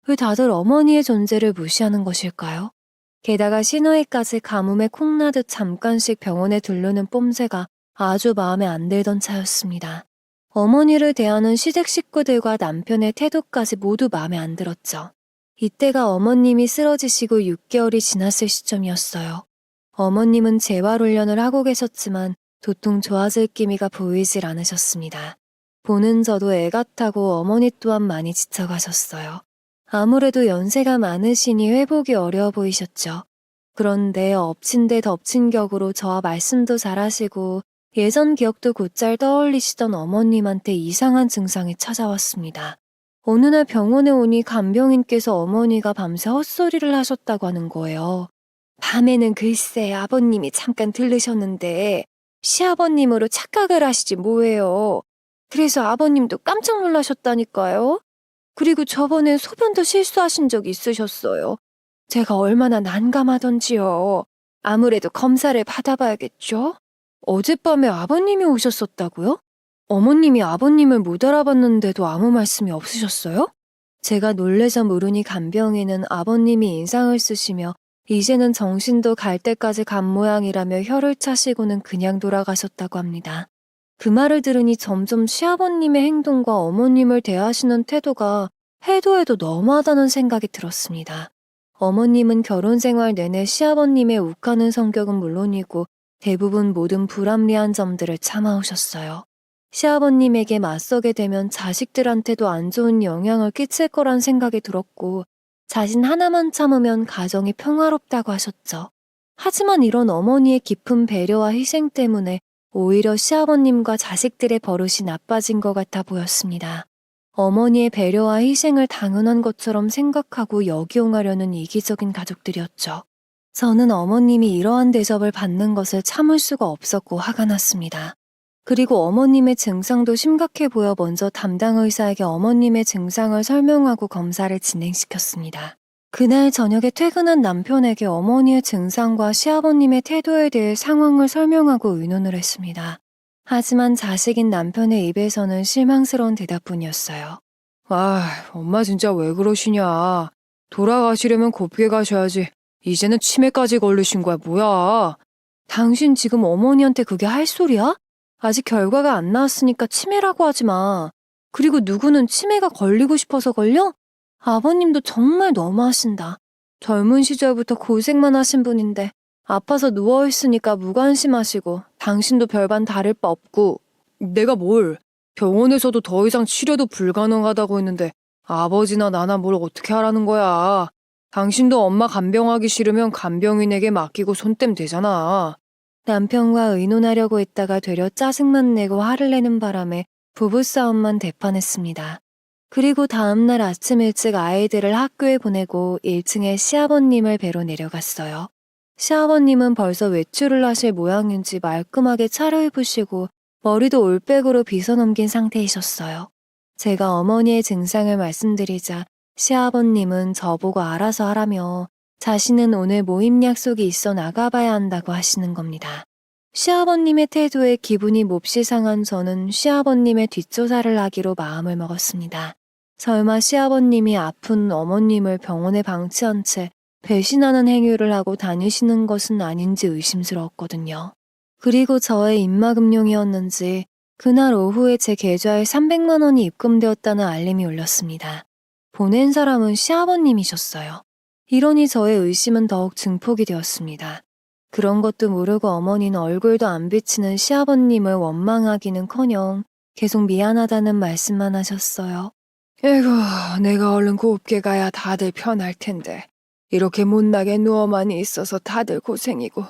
왜 다들 어머니의 존재를 무시하는 것일까요? 게다가 신호위까지 가뭄에 콩나듯 잠깐씩 병원에 들르는 뽐새가 아주 마음에 안 들던 차였습니다. 어머니를 대하는 시댁 식구들과 남편의 태도까지 모두 마음에 안 들었죠. 이때가 어머님이 쓰러지시고 6개월이 지났을 시점이었어요. 어머님은 재활훈련을 하고 계셨지만 도통 좋아질 기미가 보이질 않으셨습니다. 보는 저도 애 같다고 어머니 또한 많이 지쳐가셨어요. 아무래도 연세가 많으시니 회복이 어려워 보이셨죠. 그런데 엎친 데 덮친 격으로 저와 말씀도 잘하시고 예전 기억도 곧잘 떠올리시던 어머님한테 이상한 증상이 찾아왔습니다. 어느 날 병원에 오니 간병인께서 어머니가 밤새 헛소리를 하셨다고 하는 거예요. 밤에는 글쎄 아버님이 잠깐 들르셨는데 시아버님으로 착각을 하시지 뭐예요. 그래서 아버님도 깜짝 놀라셨다니까요. 그리고 저번에 소변도 실수하신 적 있으셨어요. 제가 얼마나 난감하던지요. 아무래도 검사를 받아봐야겠죠? 어젯밤에 아버님이 오셨었다고요? 어머님이 아버님을 못 알아봤는데도 아무 말씀이 없으셨어요? 제가 놀래서 물으니 간병인은 아버님이 인상을 쓰시며 이제는 정신도 갈 때까지 간 모양이라며 혀를 차시고는 그냥 돌아가셨다고 합니다. 그 말을 들으니 점점 시아버님의 행동과 어머님을 대하시는 태도가 해도 해도 너무하다는 생각이 들었습니다. 어머님은 결혼 생활 내내 시아버님의 욱하는 성격은 물론이고 대부분 모든 불합리한 점들을 참아오셨어요. 시아버님에게 맞서게 되면 자식들한테도 안 좋은 영향을 끼칠 거란 생각이 들었고 자신 하나만 참으면 가정이 평화롭다고 하셨죠. 하지만 이런 어머니의 깊은 배려와 희생 때문에 오히려 시아버님과 자식들의 버릇이 나빠진 것 같아 보였습니다. 어머니의 배려와 희생을 당연한 것처럼 생각하고 역이용하려는 이기적인 가족들이었죠. 저는 어머님이 이러한 대접을 받는 것을 참을 수가 없었고 화가 났습니다. 그리고 어머님의 증상도 심각해 보여 먼저 담당 의사에게 어머님의 증상을 설명하고 검사를 진행시켰습니다. 그날 저녁에 퇴근한 남편에게 어머니의 증상과 시아버님의 태도에 대해 상황을 설명하고 의논을 했습니다. 하지만 자식인 남편의 입에서는 실망스러운 대답뿐이었어요. 엄마 진짜 왜 그러시냐. 돌아가시려면 곱게 가셔야지. 이제는 치매까지 걸리신 거야, 뭐야. 당신 지금 어머니한테 그게 할 소리야? 아직 결과가 안 나왔으니까 치매라고 하지 마. 그리고 누구는 치매가 걸리고 싶어서 걸려? 아버님도 정말 너무하신다. 젊은 시절부터 고생만 하신 분인데 아파서 누워있으니까 무관심하시고 당신도 별반 다를 바 없고. 내가 뭘. 병원에서도 더 이상 치료도 불가능하다고 했는데 아버지나 나나 뭘 어떻게 하라는 거야. 당신도 엄마 간병하기 싫으면 간병인에게 맡기고 손땜 되잖아. 남편과 의논하려고 했다가 되려 짜증만 내고 화를 내는 바람에 부부싸움만 대판했습니다. 그리고 다음날 아침 일찍 아이들을 학교에 보내고 1층에 시아버님을 뵈러 내려갔어요. 시아버님은 벌써 외출을 하실 모양인지 말끔하게 차려입으시고 머리도 올백으로 빗어넘긴 상태이셨어요. 제가 어머니의 증상을 말씀드리자 시아버님은 저보고 알아서 하라며 자신은 오늘 모임 약속이 있어 나가봐야 한다고 하시는 겁니다. 시아버님의 태도에 기분이 몹시 상한 저는 시아버님의 뒷조사를 하기로 마음을 먹었습니다. 설마 시아버님이 아픈 어머님을 병원에 방치한 채 배신하는 행위를 하고 다니시는 것은 아닌지 의심스러웠거든요. 그리고 저의 입막음용이었는지 그날 오후에 제 계좌에 300만 원이 입금되었다는 알림이 울렸습니다. 보낸 사람은 시아버님이셨어요. 이러니 저의 의심은 더욱 증폭이 되었습니다. 그런 것도 모르고 어머니는 얼굴도 안 비치는 시아버님을 원망하기는커녕 계속 미안하다는 말씀만 하셨어요. 에이구, 내가 얼른 곱게 가야 다들 편할 텐데. 이렇게 못나게 누워만 있어서 다들 고생이고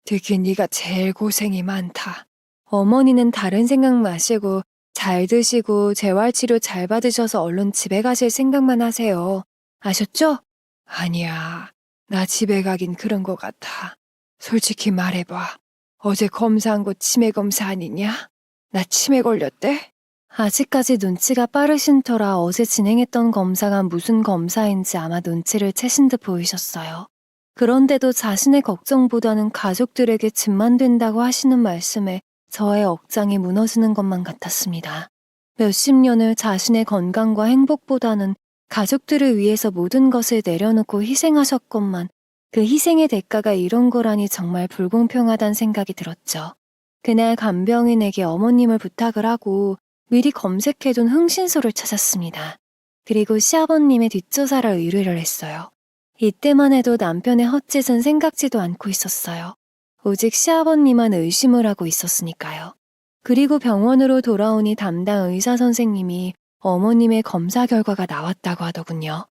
특히 네가 제일 고생이 많다. 어머니는 다른 생각 마시고 잘 드시고 재활치료 잘 받으셔서 얼른 집에 가실 생각만 하세요. 아셨죠? 아니야, 나 집에 가긴 그런 것 같아. 솔직히 말해봐. 어제 검사한 거 치매 검사 아니냐? 나 치매 걸렸대? 아직까지 눈치가 빠르신 터라 어제 진행했던 검사가 무슨 검사인지 아마 눈치를 채신 듯 보이셨어요. 그런데도 자신의 걱정보다는 가족들에게 짐만 된다고 하시는 말씀에 저의 억장이 무너지는 것만 같았습니다. 몇십 년을 자신의 건강과 행복보다는 가족들을 위해서 모든 것을 내려놓고 희생하셨건만 그 희생의 대가가 이런 거라니 정말 불공평하다는 생각이 들었죠. 그날 간병인에게 어머님을 부탁을 하고 미리 검색해둔 흥신소를 찾았습니다. 그리고 시아버님의 뒷조사를 의뢰를 했어요. 이때만 해도 남편의 헛짓은 생각지도 않고 있었어요. 오직 시아버님만 의심을 하고 있었으니까요. 그리고 병원으로 돌아오니 담당 의사 선생님이 어머님의 검사 결과가 나왔다고 하더군요.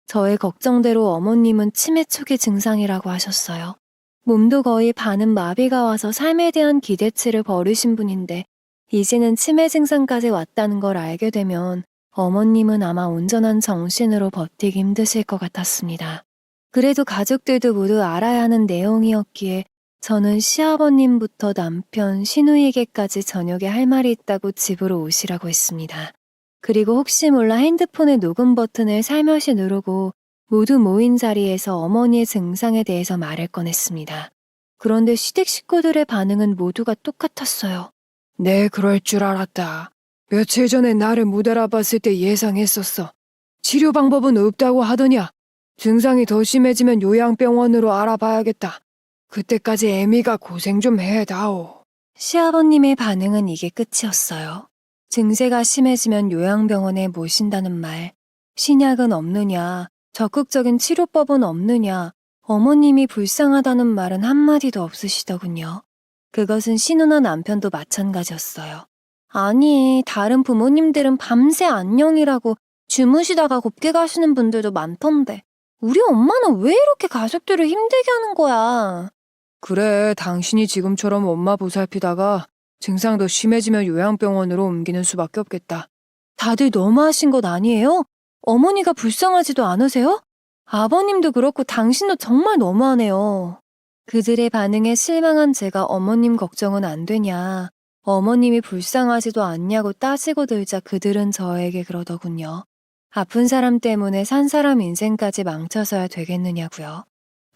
저의 걱정대로 어머님은 치매 초기 증상이라고 하셨어요. 몸도 거의 반은 마비가 와서 삶에 대한 기대치를 버리신 분인데 이제는 치매 증상까지 왔다는 걸 알게 되면 어머님은 아마 온전한 정신으로 버티기 힘드실 것 같았습니다. 그래도 가족들도 모두 알아야 하는 내용이었기에 저는 시아버님부터 남편, 시누이에게까지 저녁에 할 말이 있다고 집으로 오시라고 했습니다. 그리고 혹시 몰라 핸드폰의 녹음 버튼을 살며시 누르고 모두 모인 자리에서 어머니의 증상에 대해서 말을 꺼냈습니다. 그런데 시댁 식구들의 반응은 모두가 똑같았어요. 네, 그럴 줄 알았다. 며칠 전에 나를 못 알아봤을 때 예상했었어. 치료 방법은 없다고 하더냐. 증상이 더 심해지면 요양병원으로 알아봐야겠다. 그때까지 애미가 고생 좀 해다오. 시아버님의 반응은 이게 끝이었어요. 증세가 심해지면 요양병원에 모신다는 말, 신약은 없느냐, 적극적인 치료법은 없느냐, 어머님이 불쌍하다는 말은 한마디도 없으시더군요. 그것은 신우나 남편도 마찬가지였어요. 아니, 다른 부모님들은 밤새 안녕이라고 주무시다가 곱게 가시는 분들도 많던데 우리 엄마는 왜 이렇게 가족들을 힘들게 하는 거야? 그래, 당신이 지금처럼 엄마 보살피다가 증상 더 심해지면 요양병원으로 옮기는 수밖에 없겠다. 다들 너무하신 것 아니에요? 어머니가 불쌍하지도 않으세요? 아버님도 그렇고 당신도 정말 너무하네요. 그들의 반응에 실망한 제가 어머님 걱정은 안 되냐, 어머님이 불쌍하지도 않냐고 따지고 들자 그들은 저에게 그러더군요. 아픈 사람 때문에 산 사람 인생까지 망쳐서야 되겠느냐고요.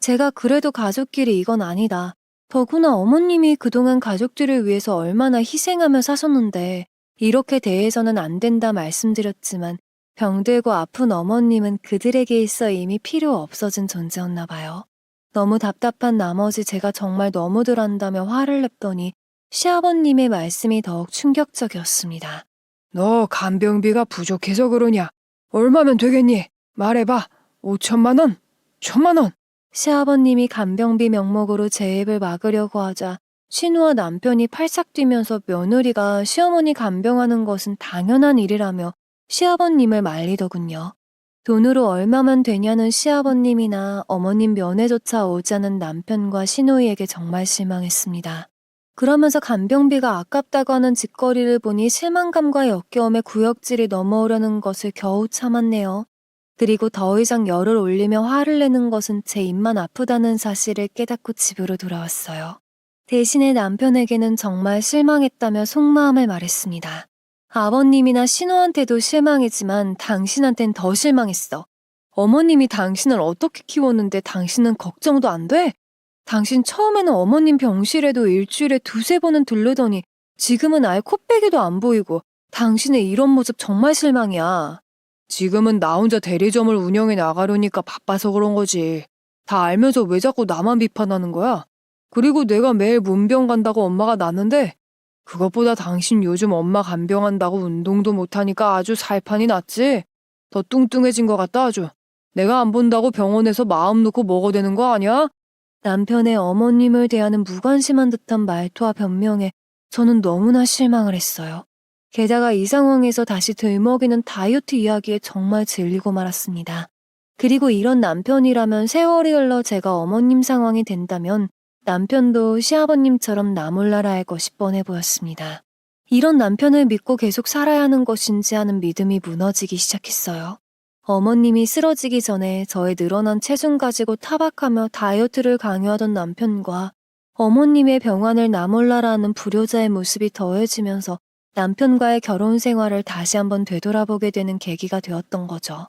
제가 그래도 가족끼리 이건 아니다. 더구나 어머님이 그동안 가족들을 위해서 얼마나 희생하며 사셨는데 이렇게 대해서는 안 된다 말씀드렸지만 병들고 아픈 어머님은 그들에게 있어 이미 필요 없어진 존재였나 봐요. 너무 답답한 나머지 제가 정말 너무들 한다며 화를 냈더니 시아버님의 말씀이 더욱 충격적이었습니다. 너 간병비가 부족해서 그러냐? 얼마면 되겠니? 말해봐. 5천만 원? 1,000만 원? 시아버님이 간병비 명목으로 제 입을 막으려고 하자 신우와 남편이 팔싹 뛰면서 며느리가 시어머니 간병하는 것은 당연한 일이라며 시아버님을 말리더군요. 돈으로 얼마만 되냐는 시아버님이나 어머님 면회조차 오지 않은 남편과 시누이에게 정말 실망했습니다. 그러면서 간병비가 아깝다고 하는 짓거리를 보니 실망감과 역겨움에 구역질이 넘어오려는 것을 겨우 참았네요. 그리고 더 이상 열을 올리며 화를 내는 것은 제 입만 아프다는 사실을 깨닫고 집으로 돌아왔어요. 대신에 남편에게는 정말 실망했다며 속마음을 말했습니다. 아버님이나 신우한테도 실망이지만 당신한텐 더 실망했어. 어머님이 당신을 어떻게 키웠는데 당신은 걱정도 안 돼? 당신 처음에는 어머님 병실에도 일주일에 2-3번은 들르더니 지금은 아예 코빼기도 안 보이고 당신의 이런 모습 정말 실망이야. 지금은 나 혼자 대리점을 운영해 나가려니까 바빠서 그런 거지. 다 알면서 왜 자꾸 나만 비판하는 거야? 그리고 내가 매일 문병 간다고 엄마가 났는데 그것보다 당신 요즘 엄마 간병한다고 운동도 못하니까 아주 살판이 났지? 더 뚱뚱해진 것 같다 아주. 내가 안 본다고 병원에서 마음 놓고 먹어대는 거 아니야? 남편의 어머님을 대하는 무관심한 듯한 말투와 변명에 저는 너무나 실망을 했어요. 게다가 이 상황에서 다시 들먹이는 다이어트 이야기에 정말 질리고 말았습니다. 그리고 이런 남편이라면 세월이 흘러 제가 어머님 상황이 된다면 남편도 시아버님처럼 나 몰라라 할 것이 뻔해 보였습니다. 이런 남편을 믿고 계속 살아야 하는 것인지 하는 믿음이 무너지기 시작했어요. 어머님이 쓰러지기 전에 저의 늘어난 체중 가지고 타박하며 다이어트를 강요하던 남편과 어머님의 병환을 나 몰라라 하는 불효자의 모습이 더해지면서 남편과의 결혼 생활을 다시 한번 되돌아보게 되는 계기가 되었던 거죠.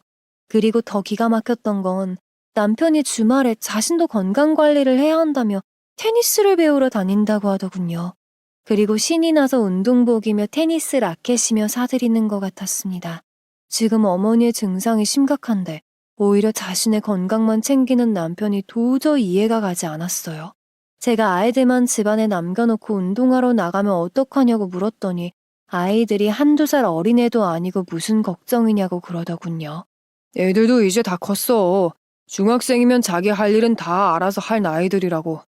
그리고 더 기가 막혔던 건 남편이 주말에 자신도 건강관리를 해야 한다며 테니스를 배우러 다닌다고 하더군요. 그리고 신이 나서 운동복이며 테니스 라켓이며 사들이는 것 같았습니다. 지금 어머니의 증상이 심각한데 오히려 자신의 건강만 챙기는 남편이 도저히 이해가 가지 않았어요. 제가 아이들만 집안에 남겨놓고 운동하러 나가면 어떡하냐고 물었더니 아이들이 한두 살 어린애도 아니고 무슨 걱정이냐고 그러더군요. 애들도 이제 다 컸어. 중학생이면 자기 할 일은 다 알아서 할 나이들이라고.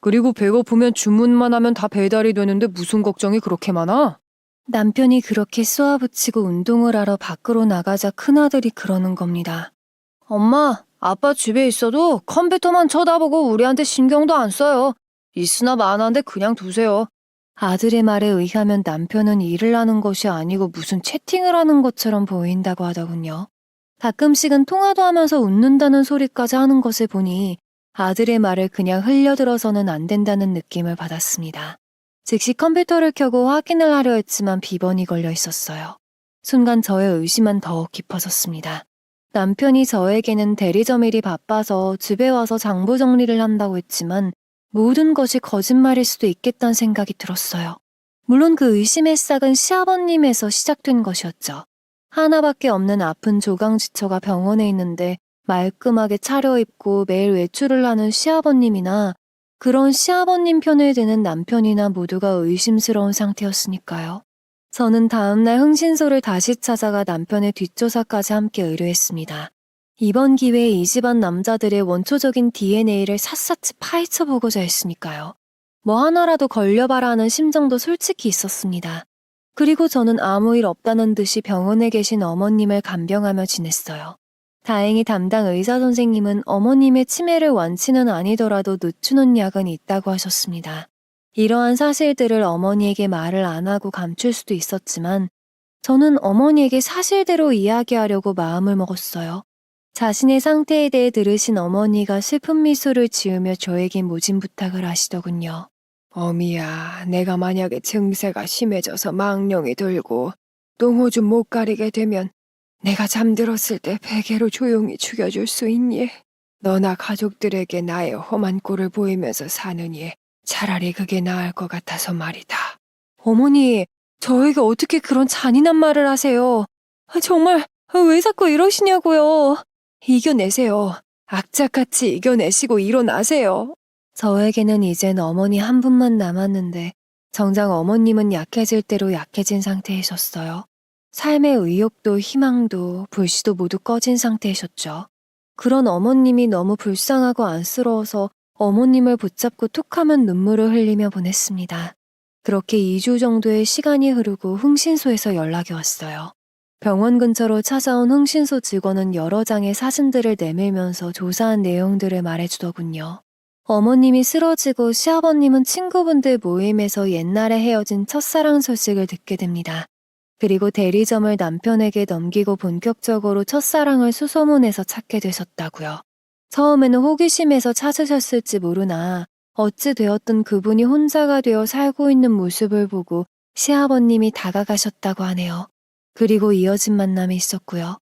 그리고 배고프면 주문만 하면 다 배달이 되는데 무슨 걱정이 그렇게 많아? 남편이 그렇게 쏘아붙이고 운동을 하러 밖으로 나가자 큰아들이 그러는 겁니다. 엄마, 아빠 집에 있어도 컴퓨터만 쳐다보고 우리한테 신경도 안 써요. 있으나 마나인데 그냥 두세요. 아들의 말에 의하면 남편은 일을 하는 것이 아니고 무슨 채팅을 하는 것처럼 보인다고 하더군요. 가끔씩은 통화도 하면서 웃는다는 소리까지 하는 것을 보니 아들의 말을 그냥 흘려들어서는 안 된다는 느낌을 받았습니다. 즉시 컴퓨터를 켜고 확인을 하려 했지만 비번이 걸려 있었어요. 순간 저의 의심은 더욱 깊어졌습니다. 남편이 저에게는 대리점 일이 바빠서 집에 와서 장부 정리를 한다고 했지만 모든 것이 거짓말일 수도 있겠다는 생각이 들었어요. 물론 그 의심의 싹은 시아버님에서 시작된 것이었죠. 하나밖에 없는 아픈 조강지처가 병원에 있는데 말끔하게 차려입고 매일 외출을 하는 시아버님이나 그런 시아버님 편을 드는 남편이나 모두가 의심스러운 상태였으니까요. 저는 다음날 흥신소를 다시 찾아가 남편의 뒷조사까지 함께 의뢰했습니다. 이번 기회에 이 집안 남자들의 원초적인 DNA를 샅샅이 파헤쳐보고자 했으니까요. 뭐 하나라도 걸려봐라 하는 심정도 솔직히 있었습니다. 그리고 저는 아무 일 없다는 듯이 병원에 계신 어머님을 간병하며 지냈어요. 다행히 담당 의사 선생님은 어머님의 치매를 완치는 아니더라도 늦추는 약은 있다고 하셨습니다. 이러한 사실들을 어머니에게 말을 안 하고 감출 수도 있었지만 저는 어머니에게 사실대로 이야기하려고 마음을 먹었어요. 자신의 상태에 대해 들으신 어머니가 슬픈 미소를 지으며 저에게 모진 부탁을 하시더군요. 어미야, 내가 만약에 증세가 심해져서 망령이 들고 똥오줌 못 가리게 되면 내가 잠들었을 때 베개로 조용히 죽여줄 수 있니? 너나 가족들에게 나의 험한 꼴을 보이면서 사느니 차라리 그게 나을 것 같아서 말이다. 어머니, 저에게 어떻게 그런 잔인한 말을 하세요? 정말 왜 자꾸 이러시냐고요. 이겨내세요. 악착같이 이겨내시고 일어나세요. 저에게는 이젠 어머니 한 분만 남았는데 정작 어머님은 약해질 대로 약해진 상태이셨어요. 삶의 의욕도 희망도 불씨도 모두 꺼진 상태이셨죠. 그런 어머님이 너무 불쌍하고 안쓰러워서 어머님을 붙잡고 툭하면 눈물을 흘리며 보냈습니다. 그렇게 2주 정도의 시간이 흐르고 흥신소에서 연락이 왔어요. 병원 근처로 찾아온 흥신소 직원은 여러 장의 사진들을 내밀면서 조사한 내용들을 말해주더군요. 어머님이 쓰러지고 시아버님은 친구분들 모임에서 옛날에 헤어진 첫사랑 소식을 듣게 됩니다. 그리고 대리점을 남편에게 넘기고 본격적으로 첫사랑을 수소문해서 찾게 되셨다고요. 처음에는 호기심에서 찾으셨을지 모르나 어찌 되었든 그분이 혼자가 되어 살고 있는 모습을 보고 시아버님이 다가가셨다고 하네요. 그리고 이어진 만남이 있었고요.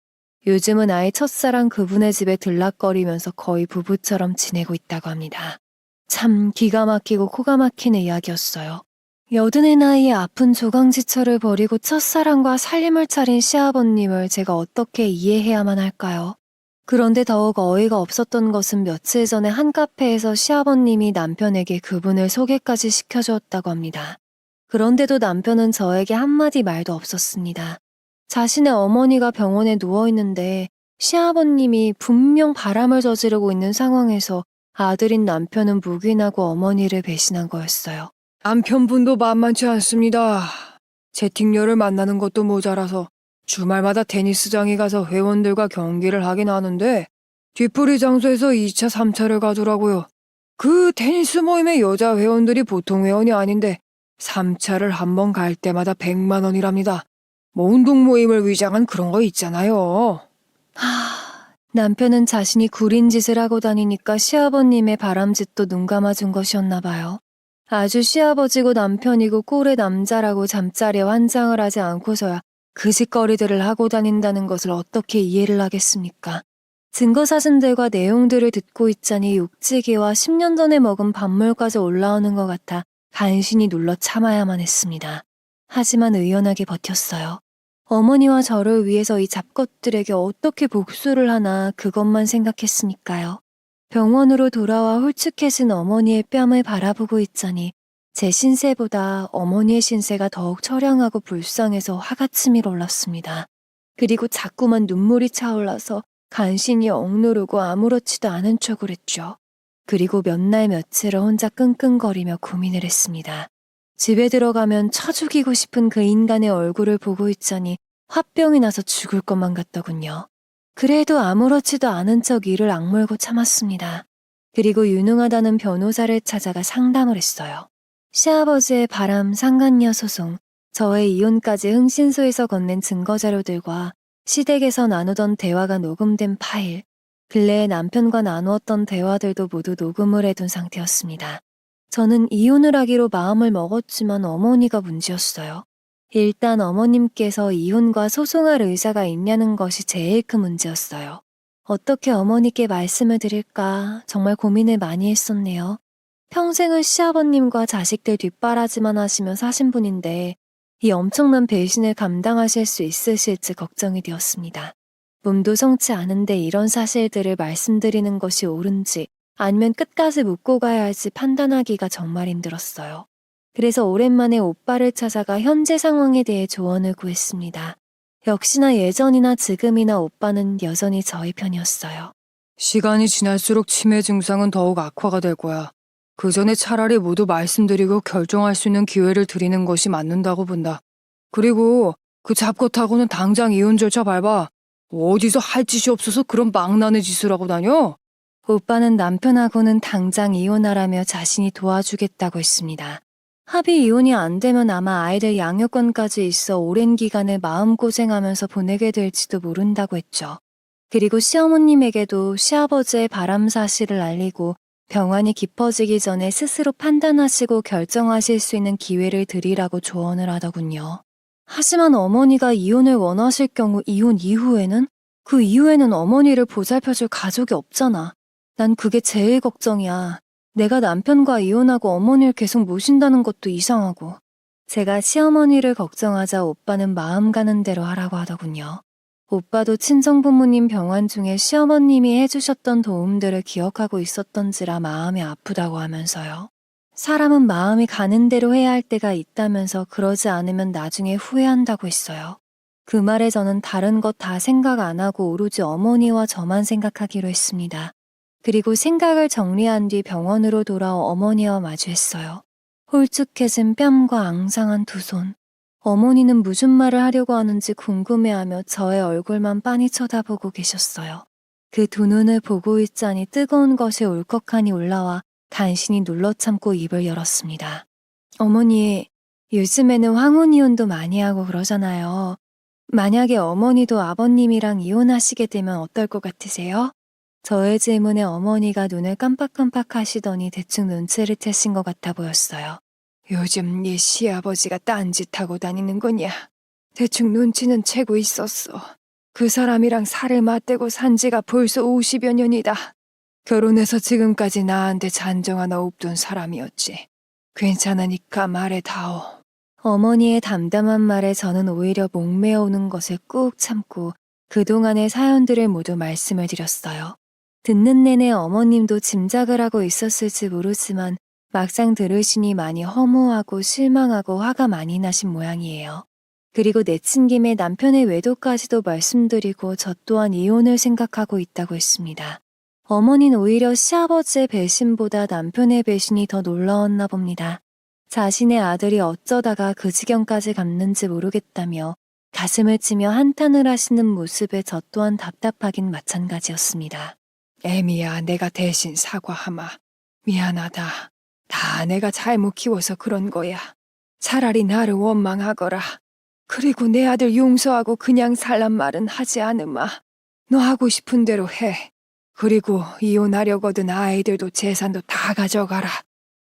요즘은 아예 첫사랑 그분의 집에 들락거리면서 거의 부부처럼 지내고 있다고 합니다. 참 기가 막히고 코가 막히는 이야기였어요. 80의 나이에 아픈 조강지처를 버리고 첫사랑과 살림을 차린 시아버님을 제가 어떻게 이해해야만 할까요? 그런데 더욱 어이가 없었던 것은 며칠 전에 한 카페에서 시아버님이 남편에게 그분을 소개까지 시켜주었다고 합니다. 그런데도 남편은 저에게 한마디 말도 없었습니다. 자신의 어머니가 병원에 누워있는데 시아버님이 분명 바람을 저지르고 있는 상황에서 아들인 남편은 묵인하고 어머니를 배신한 거였어요. 남편분도 만만치 않습니다. 채팅녀를 만나는 것도 모자라서 주말마다 테니스장에 가서 회원들과 경기를 하긴 하는데 뒤풀이 장소에서 2차, 3차를 가더라고요. 그 테니스 모임의 여자 회원들이 보통 회원이 아닌데 3차를 한 번 갈 때마다 100만 원이랍니다. 뭐 운동 모임을 위장한 그런 거 있잖아요. 남편은 자신이 구린 짓을 하고 다니니까 시아버님의 바람짓도 눈 감아준 것이었나 봐요. 아주 시아버지고 남편이고 꼴의 남자라고 잠자리에 환장을 하지 않고서야 그 짓거리들을 하고 다닌다는 것을 어떻게 이해를 하겠습니까? 증거사진들과 내용들을 듣고 있자니 육지기와 10년 전에 먹은 밥물까지 올라오는 것 같아 간신히 눌러 참아야만 했습니다. 하지만 의연하게 버텼어요. 어머니와 저를 위해서 이 잡것들에게 어떻게 복수를 하나 그것만 생각했으니까요. 병원으로 돌아와 홀쭉해진 어머니의 뺨을 바라보고 있자니 제 신세보다 어머니의 신세가 더욱 처량하고 불쌍해서 화가 치밀어 올랐습니다. 그리고 자꾸만 눈물이 차올라서 간신히 억누르고 아무렇지도 않은 척을 했죠. 그리고 몇 날 며칠을 혼자 끙끙거리며 고민을 했습니다. 집에 들어가면 쳐 죽이고 싶은 그 인간의 얼굴을 보고 있자니 화병이 나서 죽을 것만 같더군요. 그래도 아무렇지도 않은 척 이를 악물고 참았습니다. 그리고 유능하다는 변호사를 찾아가 상담을 했어요. 시아버지의 바람 상간녀 소송, 저의 이혼까지 흥신소에서 건넨 증거자료들과 시댁에서 나누던 대화가 녹음된 파일, 근래에 남편과 나누었던 대화들도 모두 녹음을 해둔 상태였습니다. 저는 이혼을 하기로 마음을 먹었지만 어머니가 문제였어요. 일단 어머님께서 이혼과 소송할 의사가 있냐는 것이 제일 큰 문제였어요. 어떻게 어머니께 말씀을 드릴까 정말 고민을 많이 했었네요. 평생을 시아버님과 자식들 뒷바라지만 하시며 사신 분인데 이 엄청난 배신을 감당하실 수 있으실지 걱정이 되었습니다. 몸도 성치 않은데 이런 사실들을 말씀드리는 것이 옳은지 아니면 끝까지 묻고 가야 할지 판단하기가 정말 힘들었어요. 그래서 오랜만에 오빠를 찾아가 현재 상황에 대해 조언을 구했습니다. 역시나 예전이나 지금이나 오빠는 여전히 저희 편이었어요. 시간이 지날수록 치매 증상은 더욱 악화가 될 거야. 그 전에 차라리 모두 말씀드리고 결정할 수 있는 기회를 드리는 것이 맞는다고 본다. 그리고 그 잡것하고는 당장 이혼 절차 밟아. 어디서 할 짓이 없어서 그런 망나니 짓을 하고 다녀? 오빠는 남편하고는 당장 이혼하라며 자신이 도와주겠다고 했습니다. 합의 이혼이 안 되면 아마 아이들 양육권까지 있어 오랜 기간을 마음고생하면서 보내게 될지도 모른다고 했죠. 그리고 시어머님에게도 시아버지의 바람 사실을 알리고 병환이 깊어지기 전에 스스로 판단하시고 결정하실 수 있는 기회를 드리라고 조언을 하더군요. 하지만 어머니가 이혼을 원하실 경우 이혼 이후에는? 그 이후에는 어머니를 보살펴줄 가족이 없잖아. 난 그게 제일 걱정이야. 내가 남편과 이혼하고 어머니를 계속 모신다는 것도 이상하고. 제가 시어머니를 걱정하자 오빠는 마음 가는 대로 하라고 하더군요. 오빠도 친정부모님 병환 중에 시어머님이 해주셨던 도움들을 기억하고 있었던지라 마음이 아프다고 하면서요. 사람은 마음이 가는 대로 해야 할 때가 있다면서 그러지 않으면 나중에 후회한다고 했어요. 그 말에 저는 다른 것 다 생각 안 하고 오로지 어머니와 저만 생각하기로 했습니다. 그리고 생각을 정리한 뒤 병원으로 돌아와 어머니와 마주했어요. 홀쭉해진 뺨과 앙상한 두 손. 어머니는 무슨 말을 하려고 하는지 궁금해하며 저의 얼굴만 빤히 쳐다보고 계셨어요. 그 두 눈을 보고 있자니 뜨거운 것이 울컥하니 올라와 간신히 눌러 참고 입을 열었습니다. 어머니, 요즘에는 황혼 이혼도 많이 하고 그러잖아요. 만약에 어머니도 아버님이랑 이혼하시게 되면 어떨 것 같으세요? 저의 질문에 어머니가 눈을 깜빡깜빡 하시더니 대충 눈치를 채신 것 같아 보였어요. 요즘 네 시아버지가 딴짓하고 다니는 거냐? 대충 눈치는 채고 있었어. 그 사람이랑 살을 맞대고 산 지가 벌써 50여 년이다. 결혼해서 지금까지 나한테 잔정 하나 없던 사람이었지. 괜찮으니까 말해다오. 어머니의 담담한 말에 저는 오히려 목매어오는 것을 꾹 참고 그동안의 사연들을 모두 말씀을 드렸어요. 듣는 내내 어머님도 짐작을 하고 있었을지 모르지만 막상 들으시니 많이 허무하고 실망하고 화가 많이 나신 모양이에요. 그리고 내친 김에 남편의 외도까지도 말씀드리고 저 또한 이혼을 생각하고 있다고 했습니다. 어머니는 오히려 시아버지의 배신보다 남편의 배신이 더 놀라웠나 봅니다. 자신의 아들이 어쩌다가 그 지경까지 갔는지 모르겠다며 가슴을 치며 한탄을 하시는 모습에 저 또한 답답하긴 마찬가지였습니다. 애미야, 내가 대신 사과하마. 미안하다. 다 내가 잘못 키워서 그런 거야. 차라리 나를 원망하거라. 그리고 내 아들 용서하고 그냥 살란 말은 하지 않으마. 너 하고 싶은 대로 해. 그리고 이혼하려거든 아이들도 재산도 다 가져가라.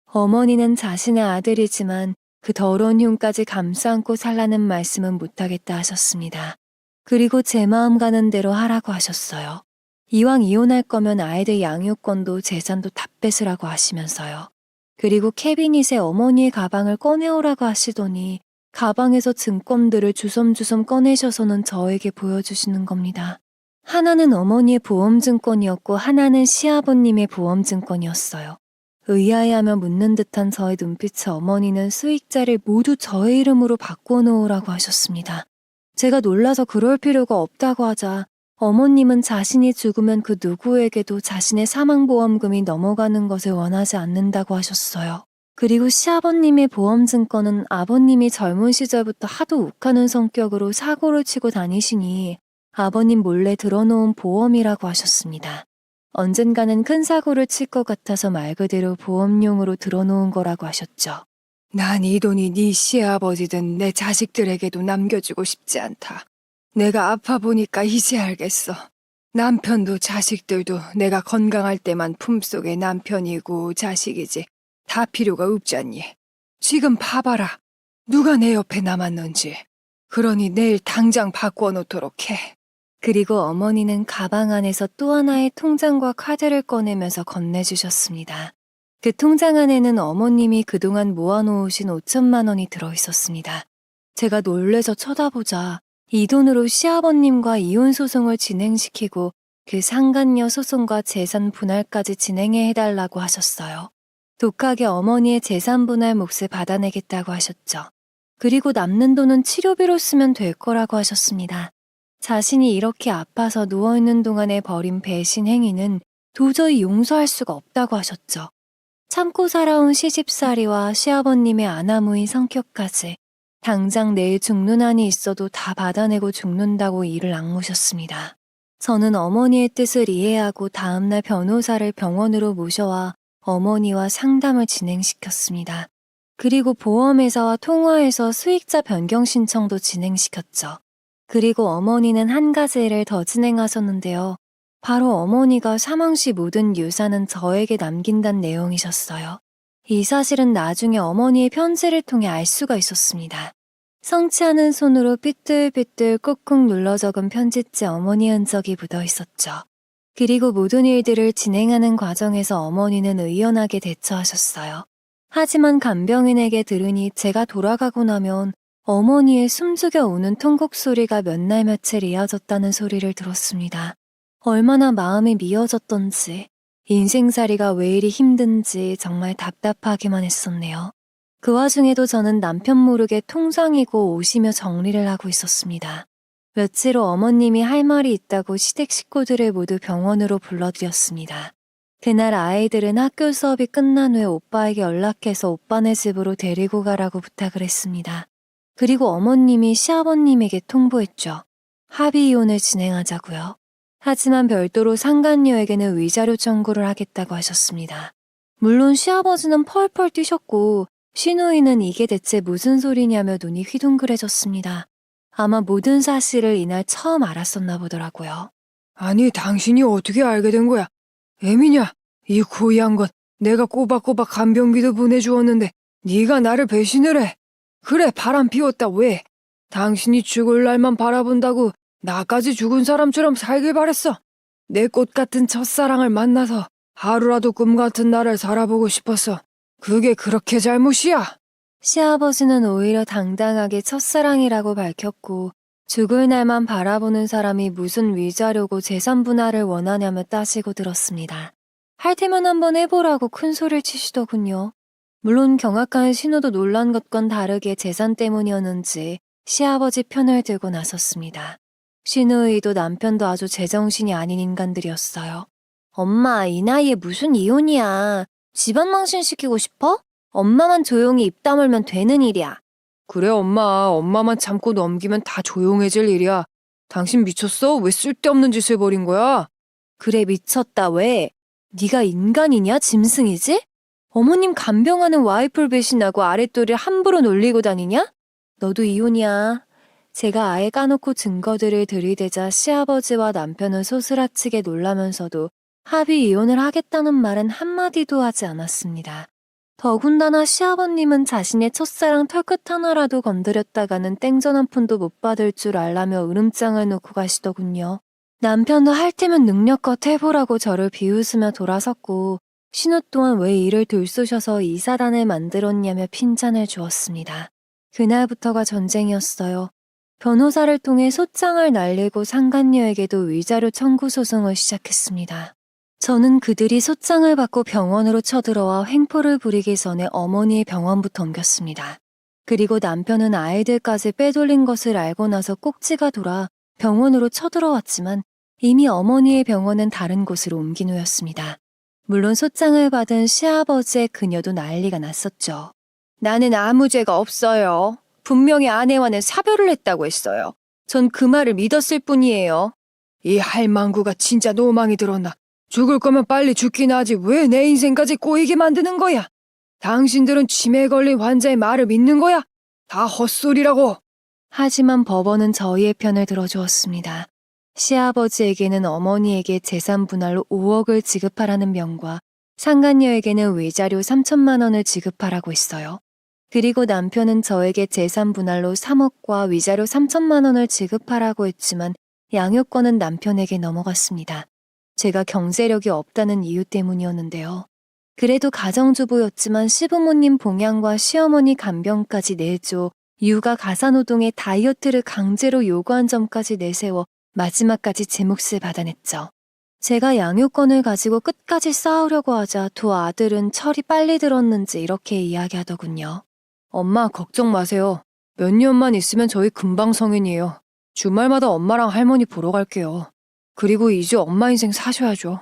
어머니는 자신의 아들이지만 그 더러운 흉까지 감싸 안고 살라는 말씀은 못하겠다 하셨습니다. 그리고 제 마음 가는 대로 하라고 하셨어요. 이왕 이혼할 거면 아이들 양육권도 재산도 다 뺏으라고 하시면서요. 그리고 캐비닛에 어머니의 가방을 꺼내오라고 하시더니 가방에서 증권들을 주섬주섬 꺼내셔서는 저에게 보여주시는 겁니다. 하나는 어머니의 보험증권이었고 하나는 시아버님의 보험증권이었어요. 의아해하며 묻는 듯한 저의 눈빛에 어머니는 수익자를 모두 저의 이름으로 바꿔놓으라고 하셨습니다. 제가 놀라서 그럴 필요가 없다고 하자 어머님은 자신이 죽으면 그 누구에게도 자신의 사망보험금이 넘어가는 것을 원하지 않는다고 하셨어요. 그리고 시아버님의 보험증권은 아버님이 젊은 시절부터 하도 욱하는 성격으로 사고를 치고 다니시니 아버님 몰래 들어놓은 보험이라고 하셨습니다. 언젠가는 큰 사고를 칠 것 같아서 말 그대로 보험용으로 들어놓은 거라고 하셨죠. 난 이 돈이 네 시아버지든 내 자식들에게도 남겨주고 싶지 않다. 내가 아파 보니까 이제 알겠어. 남편도 자식들도 내가 건강할 때만 품속에 남편이고 자식이지 다 필요가 없지 않니? 지금 봐봐라. 누가 내 옆에 남았는지. 그러니 내일 당장 바꿔놓도록 해. 그리고 어머니는 가방 안에서 또 하나의 통장과 카드를 꺼내면서 건네주셨습니다. 그 통장 안에는 어머님이 그동안 모아놓으신 5천만 원이 들어있었습니다. 제가 놀래서 쳐다보자 이 돈으로 시아버님과 이혼 소송을 진행시키고 그 상간녀 소송과 재산 분할까지 진행해 해달라고 하셨어요. 독하게 어머니의 재산 분할 몫을 받아내겠다고 하셨죠. 그리고 남는 돈은 치료비로 쓰면 될 거라고 하셨습니다. 자신이 이렇게 아파서 누워있는 동안에 벌인 배신 행위는 도저히 용서할 수가 없다고 하셨죠. 참고 살아온 시집살이와 시아버님의 아나무인 성격까지 당장 내일 죽는 한이 있어도 다 받아내고 죽는다고 이를 악무셨습니다. 저는 어머니의 뜻을 이해하고 다음날 변호사를 병원으로 모셔와 어머니와 상담을 진행시켰습니다. 그리고 보험회사와 통화해서 수익자 변경 신청도 진행시켰죠. 그리고 어머니는 한 가지를 더 진행하셨는데요. 바로 어머니가 사망 시 모든 유산은 저에게 남긴다는 내용이셨어요. 이 사실은 나중에 어머니의 편지를 통해 알 수가 있었습니다. 성취하는 손으로 삐뚤삐뚤 꾹꾹 눌러 적은 편지째 어머니 흔적이 묻어 있었죠. 그리고 모든 일들을 진행하는 과정에서 어머니는 의연하게 대처하셨어요. 하지만 간병인에게 들으니 제가 돌아가고 나면 어머니의 숨죽여 우는 통곡 소리가 몇 날 며칠 이어졌다는 소리를 들었습니다. 얼마나 마음이 미어졌던지 인생살이가 왜 이리 힘든지 정말 답답하기만 했었네요. 그 와중에도 저는 남편 모르게 통장이고 오시며 정리를 하고 있었습니다. 며칠 후 어머님이 할 말이 있다고 시댁 식구들을 모두 병원으로 불러들였습니다. 그날 아이들은 학교 수업이 끝난 후에 오빠에게 연락해서 오빠네 집으로 데리고 가라고 부탁을 했습니다. 그리고 어머님이 시아버님에게 통보했죠. 합의 이혼을 진행하자고요. 하지만 별도로 상간녀에게는 위자료 청구를 하겠다고 하셨습니다. 물론 시아버지는 펄펄 뛰셨고 시누이는 이게 대체 무슨 소리냐며 눈이 휘둥그레졌습니다. 아마 모든 사실을 이날 처음 알았었나 보더라고요. 아니, 당신이 어떻게 알게 된 거야? 애미냐, 이 고이한 것 내가 꼬박꼬박 간병비도 보내주었는데 네가 나를 배신을 해. 그래, 바람 피웠다 왜? 당신이 죽을 날만 바라본다고 나까지 죽은 사람처럼 살길 바랬어. 내 꽃 같은 첫사랑을 만나서 하루라도 꿈 같은 날을 살아보고 싶었어. 그게 그렇게 잘못이야? 시아버지는 오히려 당당하게 첫사랑이라고 밝혔고 죽을 날만 바라보는 사람이 무슨 위자료고 재산 분할을 원하냐며 따지고 들었습니다. 할 테면 한번 해보라고 큰 소리를 치시더군요. 물론 경악한 신우도 놀란 것과는 다르게 재산 때문이었는지 시아버지 편을 들고 나섰습니다. 신우이도 남편도 아주 제정신이 아닌 인간들이었어요. 엄마, 이 나이에 무슨 이혼이야. 집안 망신시키고 싶어? 엄마만 조용히 입 다물면 되는 일이야. 그래, 엄마만 참고 넘기면 다 조용해질 일이야. 당신 미쳤어? 왜 쓸데없는 짓을 벌인 거야? 그래, 미쳤다. 왜? 네가 인간이냐? 짐승이지? 어머님 간병하는 와이프를 배신하고 아랫도리를 함부로 놀리고 다니냐? 너도 이혼이야. 제가 아예 까놓고 증거들을 들이대자 시아버지와 남편은 소스라치게 놀라면서도 합의 이혼을 하겠다는 말은 한마디도 하지 않았습니다. 더군다나 시아버님은 자신의 첫사랑 털끝 하나라도 건드렸다가는 땡전 한 푼도 못 받을 줄 알라며 으름장을 놓고 가시더군요. 남편도 할 테면 능력껏 해보라고 저를 비웃으며 돌아섰고 신우 또한 왜 이를 들쑤셔서 이 사단을 만들었냐며 핀잔을 주었습니다. 그날부터가 전쟁이었어요. 변호사를 통해 소장을 날리고 상간녀에게도 위자료 청구 소송을 시작했습니다. 저는 그들이 소장을 받고 병원으로 쳐들어와 횡포를 부리기 전에 어머니의 병원부터 옮겼습니다. 그리고 남편은 아이들까지 빼돌린 것을 알고 나서 꼭지가 돌아 병원으로 쳐들어왔지만 이미 어머니의 병원은 다른 곳으로 옮긴 후였습니다. 물론 소장을 받은 시아버지의 그녀도 난리가 났었죠. 나는 아무 죄가 없어요. 분명히 아내와는 사별을 했다고 했어요. 전 그 말을 믿었을 뿐이에요. 이 할망구가 진짜 노망이 들었나. 죽을 거면 빨리 죽긴 하지 왜 내 인생까지 꼬이게 만드는 거야. 당신들은 치매에 걸린 환자의 말을 믿는 거야? 다 헛소리라고. 하지만 법원은 저희의 편을 들어주었습니다. 시아버지에게는 어머니에게 재산 분할로 5억을 지급하라는 명과 상간녀에게는 위자료 3천만 원을 지급하라고 했어요. 그리고 남편은 저에게 재산 분할로 3억과 위자료 3천만 원을 지급하라고 했지만 양육권은 남편에게 넘어갔습니다. 제가 경제력이 없다는 이유 때문이었는데요. 그래도 가정주부였지만 시부모님 봉양과 시어머니 간병까지 내줘 육아 가사노동에 다이어트를 강제로 요구한 점까지 내세워 마지막까지 제 몫을 받아냈죠. 제가 양육권을 가지고 끝까지 싸우려고 하자 두 아들은 철이 빨리 들었는지 이렇게 이야기하더군요. 엄마 걱정 마세요. 몇 년만 있으면 저희 금방 성인이에요. 주말마다 엄마랑 할머니 보러 갈게요. 그리고 이제 엄마 인생 사셔야죠.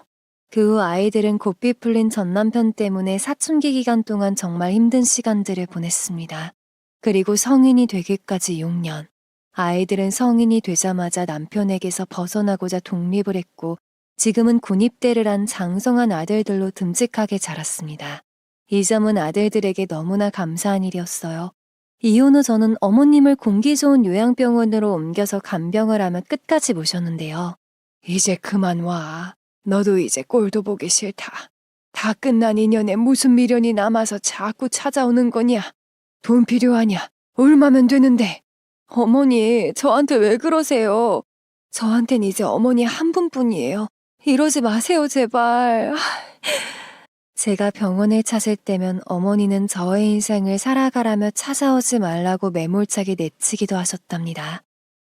그 후 아이들은 고삐 풀린 전 남편 때문에 사춘기 기간 동안 정말 힘든 시간들을 보냈습니다. 그리고 성인이 되기까지 6년. 아이들은 성인이 되자마자 남편에게서 벗어나고자 독립을 했고 지금은 군입대를 한 장성한 아들들로 듬직하게 자랐습니다. 이 점은 아들들에게 너무나 감사한 일이었어요. 이혼 후 저는 어머님을 공기 좋은 요양병원으로 옮겨서 간병을 하며 끝까지 모셨는데요. 이제 그만 와. 너도 이제 꼴도 보기 싫다. 다 끝난 인연에 무슨 미련이 남아서 자꾸 찾아오는 거냐? 돈 필요하냐? 얼마면 되는데? 어머니, 저한테 왜 그러세요? 저한텐 이제 어머니 한 분뿐이에요. 이러지 마세요, 제발. 제가 병원을 찾을 때면 어머니는 저의 인생을 살아가라며 찾아오지 말라고 매몰차게 내치기도 하셨답니다.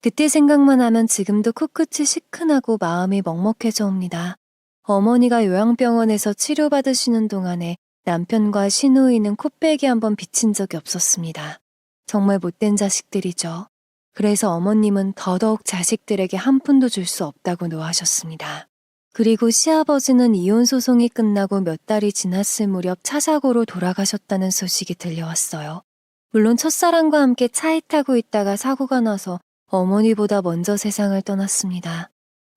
그때 생각만 하면 지금도 코끝이 시큰하고 마음이 먹먹해져 옵니다. 어머니가 요양병원에서 치료받으시는 동안에 남편과 시누이는 코빼기 한번 비친 적이 없었습니다. 정말 못된 자식들이죠. 그래서 어머님은 더더욱 자식들에게 한 푼도 줄 수 없다고 노하셨습니다. 그리고 시아버지는 이혼 소송이 끝나고 몇 달이 지났을 무렵 차사고로 돌아가셨다는 소식이 들려왔어요. 물론 첫사랑과 함께 차에 타고 있다가 사고가 나서 어머니보다 먼저 세상을 떠났습니다.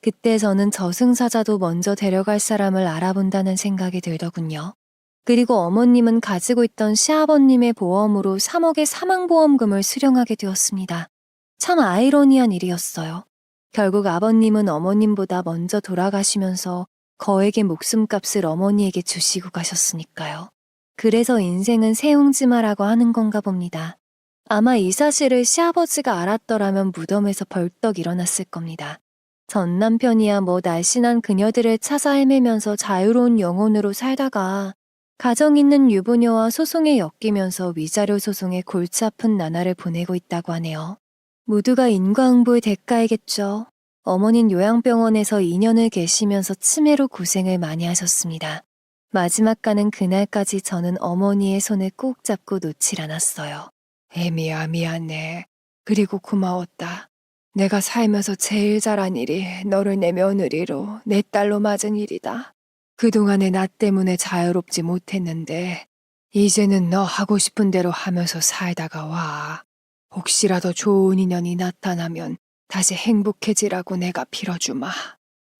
그때 저는 저승사자도 먼저 데려갈 사람을 알아본다는 생각이 들더군요. 그리고 어머님은 가지고 있던 시아버님의 보험으로 3억의 사망보험금을 수령하게 되었습니다. 참 아이러니한 일이었어요. 결국 아버님은 어머님보다 먼저 돌아가시면서 거액의 목숨값을 어머니에게 주시고 가셨으니까요. 그래서 인생은 새옹지마라고 하는 건가 봅니다. 아마 이 사실을 시아버지가 알았더라면 무덤에서 벌떡 일어났을 겁니다. 전 남편이야 뭐 날씬한 그녀들을 찾아 헤매면서 자유로운 영혼으로 살다가 가정 있는 유부녀와 소송에 엮이면서 위자료 소송에 골치 아픈 나날을 보내고 있다고 하네요. 모두가 인과응보의 대가이겠죠. 어머닌 요양병원에서 2년을 계시면서 치매로 고생을 많이 하셨습니다. 마지막 가는 그날까지 저는 어머니의 손을 꼭 잡고 놓질 않았어요. 애미야, 미안해. 그리고 고마웠다. 내가 살면서 제일 잘한 일이 너를 내 며느리로, 내 딸로 맞은 일이다. 그동안에 나 때문에 자유롭지 못했는데 이제는 너 하고 싶은 대로 하면서 살다가 와. 혹시라도 좋은 인연이 나타나면 다시 행복해지라고 내가 빌어주마.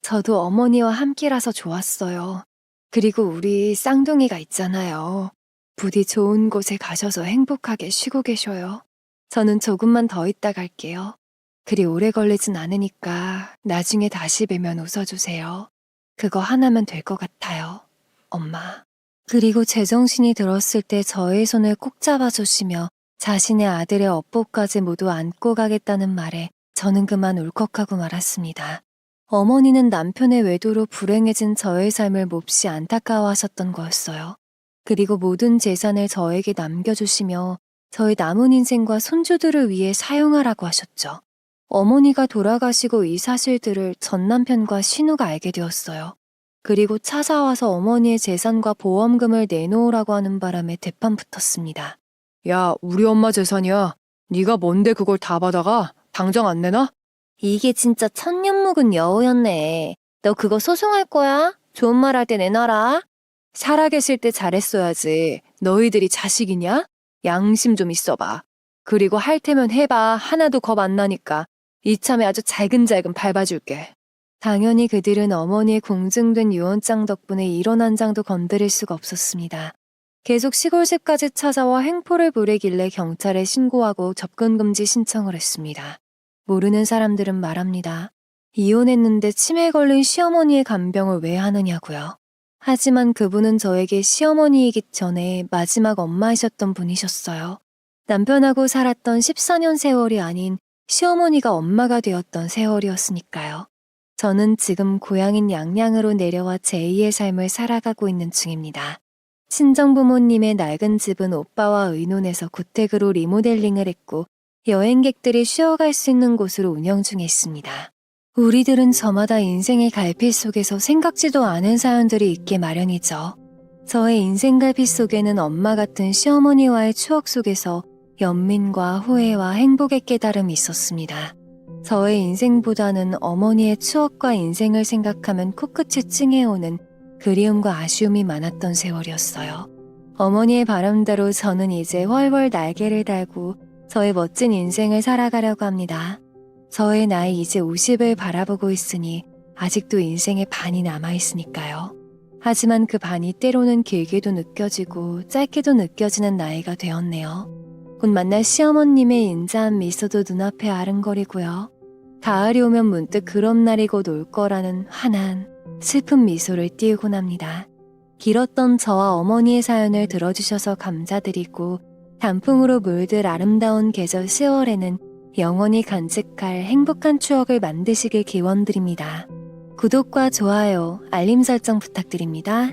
저도 어머니와 함께라서 좋았어요. 그리고 우리 쌍둥이가 있잖아요. 부디 좋은 곳에 가셔서 행복하게 쉬고 계셔요. 저는 조금만 더 있다 갈게요. 그리 오래 걸리진 않으니까 나중에 다시 뵈면 웃어주세요. 그거 하나면 될 것 같아요. 엄마. 그리고 제정신이 들었을 때 저의 손을 꼭 잡아주시며 자신의 아들의 업보까지 모두 안고 가겠다는 말에 저는 그만 울컥하고 말았습니다. 어머니는 남편의 외도로 불행해진 저의 삶을 몹시 안타까워하셨던 거였어요. 그리고 모든 재산을 저에게 남겨주시며 저희 남은 인생과 손주들을 위해 사용하라고 하셨죠. 어머니가 돌아가시고 이 사실들을 전 남편과 신우가 알게 되었어요. 그리고 찾아와서 어머니의 재산과 보험금을 내놓으라고 하는 바람에 대판 붙었습니다. 야, 우리 엄마 재산이야. 네가 뭔데 그걸 다 받아가? 당장 안 내놔? 이게 진짜 천년 묵은 여우였네. 너 그거 소송할 거야? 좋은 말 할 때 내놔라. 살아계실 때 잘했어야지. 너희들이 자식이냐? 양심 좀 있어봐. 그리고 할 테면 해봐. 하나도 겁 안 나니까. 이참에 아주 잘근잘근 밟아줄게. 당연히 그들은 어머니의 공증된 유언장 덕분에 이론 한 장도 건드릴 수가 없었습니다. 계속 시골집까지 찾아와 횡포를 부리길래 경찰에 신고하고 접근금지 신청을 했습니다. 모르는 사람들은 말합니다. 이혼했는데 치매에 걸린 시어머니의 간병을 왜 하느냐고요. 하지만 그분은 저에게 시어머니이기 전에 마지막 엄마이셨던 분이셨어요. 남편하고 살았던 14년 세월이 아닌 시어머니가 엄마가 되었던 세월이었으니까요. 저는 지금 고향인 양양으로 내려와 제2의 삶을 살아가고 있는 중입니다. 친정부모님의 낡은 집은 오빠와 의논해서 고택으로 리모델링을 했고 여행객들이 쉬어갈 수 있는 곳으로 운영 중에 있습니다. 우리들은 저마다 인생의 갈피 속에서 생각지도 않은 사연들이 있게 마련이죠. 저의 인생 갈피 속에는 엄마 같은 시어머니와의 추억 속에서 연민과 후회와 행복의 깨달음이 있었습니다. 저의 인생보다는 어머니의 추억과 인생을 생각하면 코끝이 찡해오는 그리움과 아쉬움이 많았던 세월이었어요. 어머니의 바람대로 저는 이제 훨훨 날개를 달고 저의 멋진 인생을 살아가려고 합니다. 저의 나이 이제 50을 바라보고 있으니 아직도 인생의 반이 남아있으니까요. 하지만 그 반이 때로는 길게도 느껴지고 짧게도 느껴지는 나이가 되었네요. 곧 만날 시어머님의 인자한 미소도 눈앞에 아른거리고요. 가을이 오면 문득 그런 날이 곧 올 거라는 환한 슬픈 미소를 띄우곤 합니다. 길었던 저와 어머니의 사연을 들어주셔서 감사드리고 단풍으로 물들 아름다운 계절 10월에는 영원히 간직할 행복한 추억을 만드시길 기원드립니다. 구독과 좋아요, 알림 설정 부탁드립니다.